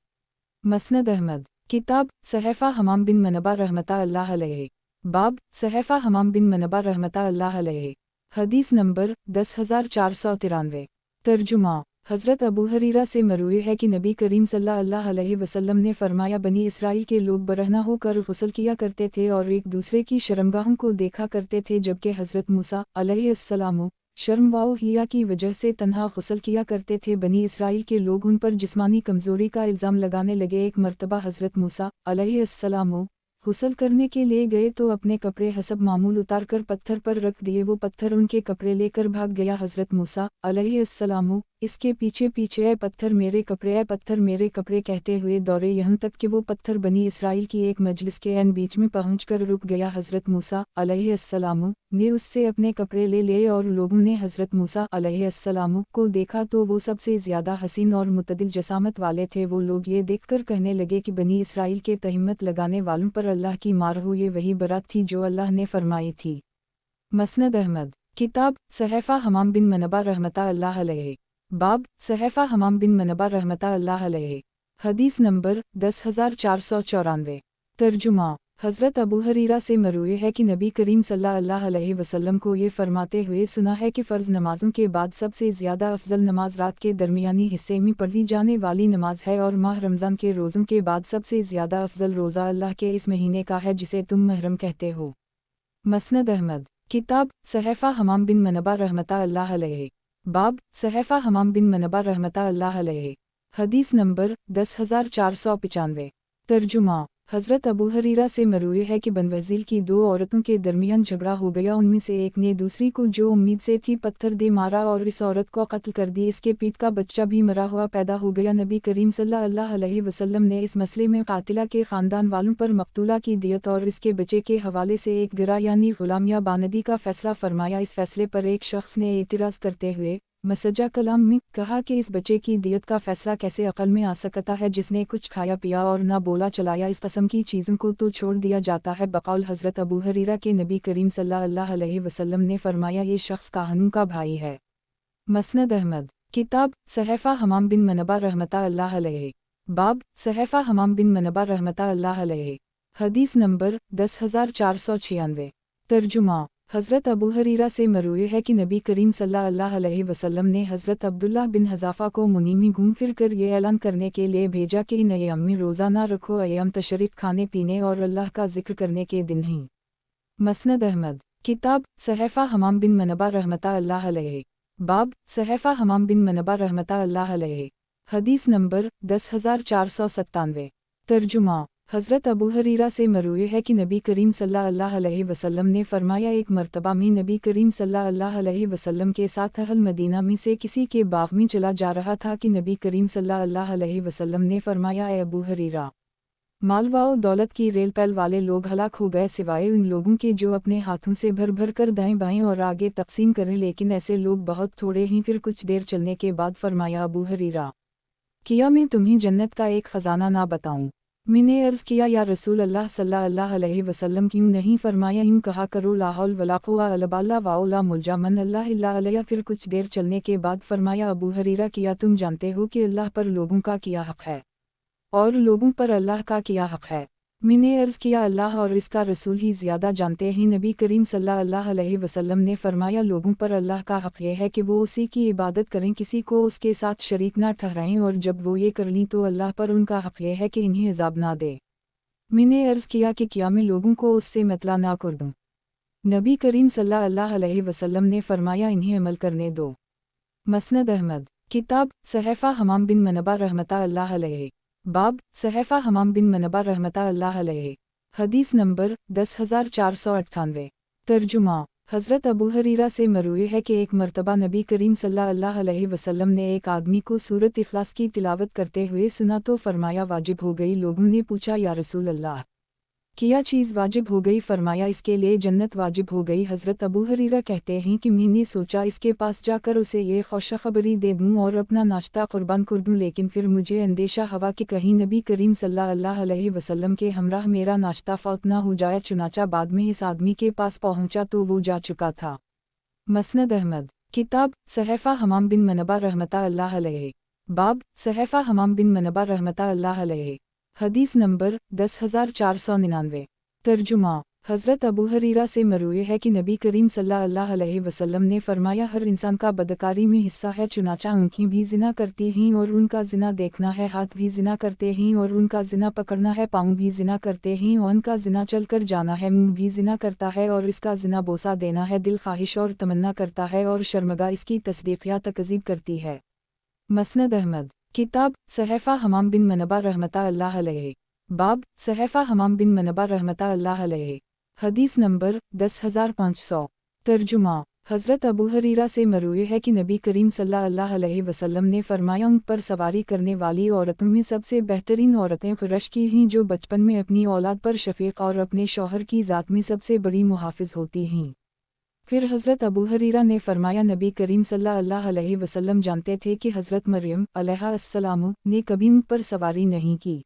مسند احمد، کتاب صحیفہ حمام بن منبہ رحمتہ اللہ علیہ، باب صحیفہ حمام بن منبہ رحمتہ اللہ علیہ، حدیث نمبر 10493۔ ترجمہ، حضرت ابو ہریرہ سے مروی ہے کہ نبی کریم صلی اللہ علیہ وسلم نے فرمایا بنی اسرائیل کے لوگ برہنہ ہو کر غسل کیا کرتے تھے اور ایک دوسرے کی شرمگاہوں کو دیکھا کرتے تھے، جبکہ حضرت موسیٰ علیہ السلام شرم و حیا کی وجہ سے تنہا غسل کیا کرتے تھے۔ بنی اسرائیل کے لوگ ان پر جسمانی کمزوری کا الزام لگانے لگے۔ ایک مرتبہ حضرت موسیٰ علیہ السلام غسل کرنے کے لیے گئے تو اپنے کپڑے حسب معمول اتار کر پتھر پر رکھ دیے، وہ پتھر ان کے کپڑے لے کر بھاگ گیا۔ حضرت موسیٰ علیہ السلام اس کے پیچھے پیچھے اے پتھر میرے کپڑے، اے پتھر میرے کپڑے کہتے ہوئے دوڑے، یہاں تک کہ وہ پتھر بنی اسرائیل کی ایک مجلس کے عین بیچ میں پہنچ کر رک گیا۔ حضرت موسیٰ علیہ السلام نے اس سے اپنے کپڑے لے لیے اور لوگوں نے حضرت موسیٰ علیہ السلام کو دیکھا تو وہ سب سے زیادہ حسین اور متعدل جسامت والے تھے۔ وہ لوگ یہ دیکھ کر کہنے لگے کہ بنی اسرائیل کے تہمت لگانے والوں پر اللہ کی مار ہو، یہ وہی برات تھی جو اللہ نے فرمائی تھی۔ مسند احمد، کتاب صحیفہ حمام بن منبہ رحمتہ اللہ علیہ، باب صحیفہ حمام بن منبہ رحمتہ اللہ علیہ، حدیث نمبر 10494۔ ترجمہ، حضرت ابو ہریرہ سے مروی ہے کہ نبی کریم صلی اللہ علیہ وسلم کو یہ فرماتے ہوئے سنا ہے کہ فرض نمازوں کے بعد سب سے زیادہ افضل نماز رات کے درمیانی حصے میں پڑھی جانے والی نماز ہے، اور ماہ رمضان کے روزوں کے بعد سب سے زیادہ افضل روزہ اللہ کے اس مہینے کا ہے جسے تم محرم کہتے ہو۔ مسند احمد، کتاب صحیفہ حمام بن منبہ رحمتہ اللہ علیہ، باب صحیفہ حمام بن منبہ رحمتہ اللہ علیہ، حدیث نمبر 10495۔ ترجمہ، حضرت ابو ہریرہ سے مروی ہے کہ بنو وزیل کی 2 عورتوں کے درمیان جھگڑا ہو گیا، ان میں سے ایک نے دوسری کو جو امید سے تھی پتھر دے مارا اور اس عورت کو قتل کر دی، اس کے پیٹ کا بچہ بھی مرا ہوا پیدا ہو گیا۔ نبی کریم صلی اللہ علیہ وسلم نے اس مسئلے میں قاتلہ کے خاندان والوں پر مقتولہ کی دیت اور اس کے بچے کے حوالے سے ایک گرہ یعنی غلام یا باندی کا فیصلہ فرمایا۔ اس فیصلے پر ایک شخص نے اعتراض کرتے ہوئے मसजा कलाम में कहा कि इस बच्चे की दियत का फैसला कैसे अकल में आ सकता है जिसने कुछ खाया पिया और ना बोला चलाया, इस कस्म की चीज़ों को तो छोड़ दिया जाता है। बकौल हज़रत अबू हुरैरा के नबी करीम सल्लल्लाहु अलैहि वसल्लम ने फरमाया, ये शख्स काहनूं का भाई है। मसनद अहमद किताब सहफ़ा हमाम बिन मनबा रहमतुल्लाह अलैहि। बाब सहफ़ा हमाम बिन मनबा रहमतुल्लाह अलैहि। हदीस नंबर 10496। तर्जुमा हज़रत अबू हुरैरा से मरवी है कि नबी करीम सल्लल्लाहु अलैहि वसल्लम ने हज़रत अब्दुल्ला बिन हज़ाफ़ा को मुनी में घूम फिर कर ये ऐलान करने के लिए भेजा कि इन अय्याम में रोज़ा ना रखो, अय्याम तशरीक़ खाने पीने और अल्लाह का ज़िक्र करने के दिन ही। मसनद अहमद किताब सहफ़ा हमाम बिन मनबा रहमतुल्लाह अलैहि। बाब सहफ़ा हमाम बिन मनबा रहमतुल्लाह अलैहि। हदीस नंबर 10497। तर्जुमा हज़रत अबू हुरैरा से मरवी है कि नबी करीम सल्लल्लाहु अलैहि वसल्लम ने फरमाया, एक मरतबा में नबी करीम सल्लल्लाहु अलैहि वसल्लम के साथ अहल मदीना में से किसी के बाग में चला जा रहा था कि नबी करीम सल्लल्लाहु अलैहि वसल्लम ने फरमाया, ए अबू हुरैरा, माल व दौलत की रेल पैल वाले लोग हलाक हो गए सिवाय उन लोगों के जो अपने हाथों से भर भर कर दाएं बाएं और आगे तकसीम करें, लेकिन ऐसे लोग बहुत थोड़े ही। फिर कुछ देर चलने के बाद फरमाया, अबू हुरैरा, किया मैं तुम्हें जन्नत का एक ख़जाना ना बताऊं? मैंने अर्ज़ किया, या रसूल अल्लाह सल्लल्लाहु अलैहि वसल्लम, क्यों नहीं? फरमाया, यूं कहा करो, ला हौल वला कुव्वता इल्ला बिल्लाह ला मुल्जा मन अल्लाह इल्ला अलैहि। फिर कुछ देर चलने के बाद फरमाया, अबू हुरैरा, किया तुम जानते हो कि अल्लाह पर लोगों का क्या हक़ है और लोगों पर अल्लाह का क्या हक़ है? मैंने अर्ज़ किया, अल्लाह और इसका रसूल ही ज़्यादा जानते हैं। नबी करीम सल्लल्लाहु अलैहि वसल्लम ने फरमाया, लोगों पर अल्लाह का हक़ यह है कि वो उसी की इबादत करें, किसी को उसके साथ शरीक ना ठहराएं, और जब वो ये कर लें तो अल्लाह पर उनका हक़ यह है कि इन्हें अज़ाब ना दे। मैंने अर्ज़ किया कि क्या मैं लोगों को उससे मतला ना कर दूँ? नबी करीम सल्लल्लाहु अलैहि वसल्लम ने फरमाया, इन्हें अमल करने दो। मसनद अहमद किताब सहफ़ा हमाम बिन मनबा रहमतुल्लाह अलैहि। बाब सहफ़ा हमाम बिन मनबा रहमतुल्लाह अलैहि। हदीस नंबर 10498। तर्जुमा हज़रत अबू हुरैरा से मरवी है कि एक मरतबा नबी करीम सल्लल्लाहु अलैहि वसल्लम ने एक आदमी को सूरत इखलास की तिलावत करते हुए सुना तो फरमाया, वाजिब हो गई। लोगों ने पूछा, या रसूल अल्लाह, क्या चीज़ वाजिब हो गई? फरमाया, इसके लिए जन्नत वाजिब हो गई। हज़रत अबू हुरैरा कहते हैं कि मैंने सोचा इसके पास जाकर उसे ये खुशखबरी दे दूँ और अपना नाश्ता कुर्बान कर दूँ, लेकिन फिर मुझे अंदेशा हुआ कि कहीं नबी करीम सल्लल्लाहु अलैहि वसल्लम के हमराह मेरा नाश्ता फौत ना हो जाए। चुनाचा बाद में इस आदमी के पास पहुँचा तो वो जा चुका था। मसनद अहमद किताब सहफ़ा हमाम बिन मनबा रहमतुल्लाह अलैहि। बाब सहफ़ा हमाम बिन मनबा रहमतुल्लाह अलैहि। हदीस नंबर 10499। तर्जुमा हज़रत अबू हुरैरा से मरवी है कि नबी करीम सल्लल्लाहु अलैहि वसल्लम ने फरमाया, हर इंसान का बदकारी में हिस्सा है। चुनाचा आँखें भी ज़िना करती हैं और उनका ज़िना देखना है, हाथ भी ज़िना करते हैं और उनका ज़िना पकड़ना है, पाँव भी ज़िना करते हैं और उनका ज़िना चल कर जाना है, मुँह भी ज़िना करता है और इसका ज़िना बोसा देना है, दिल ख्वाहिश और तमन्ना करता है और शर्मगा इसकी तस्दीक़ या तकज़ीब करती है। मसनद अहमद किताब सहफ़ा हमाम बिन मनबा रहमतुल्लाह अलैहि। बाब सहफ़ा हमाम बिन मनबा रहमतुल्लाह अलैहि। हदीस नंबर 10500। तर्जुमा हज़रत अबू हुरैरा से मरवी है कि नबी करीम सल्लल्लाहु अलैहि वसल्लम ने फरमाया, उन पर सवारी करने वाली औरतों में सबसे बेहतरीन औरतें कुरैश की हैं, जो बचपन में अपनी औलाद पर शफ़ीक़ और अपने शौहर की ज़ात में सबसे बड़ी मुहाफ़िज़ होती हैं। फिर हज़रत अबू हुरैरा ने फरमाया, नबी करीम सल्लल्लाहु अलैहि वसल्लम जानते थे कि हज़रत मरियम अलैहिस्सलाम ने कभी उन पर सवारी नहीं की।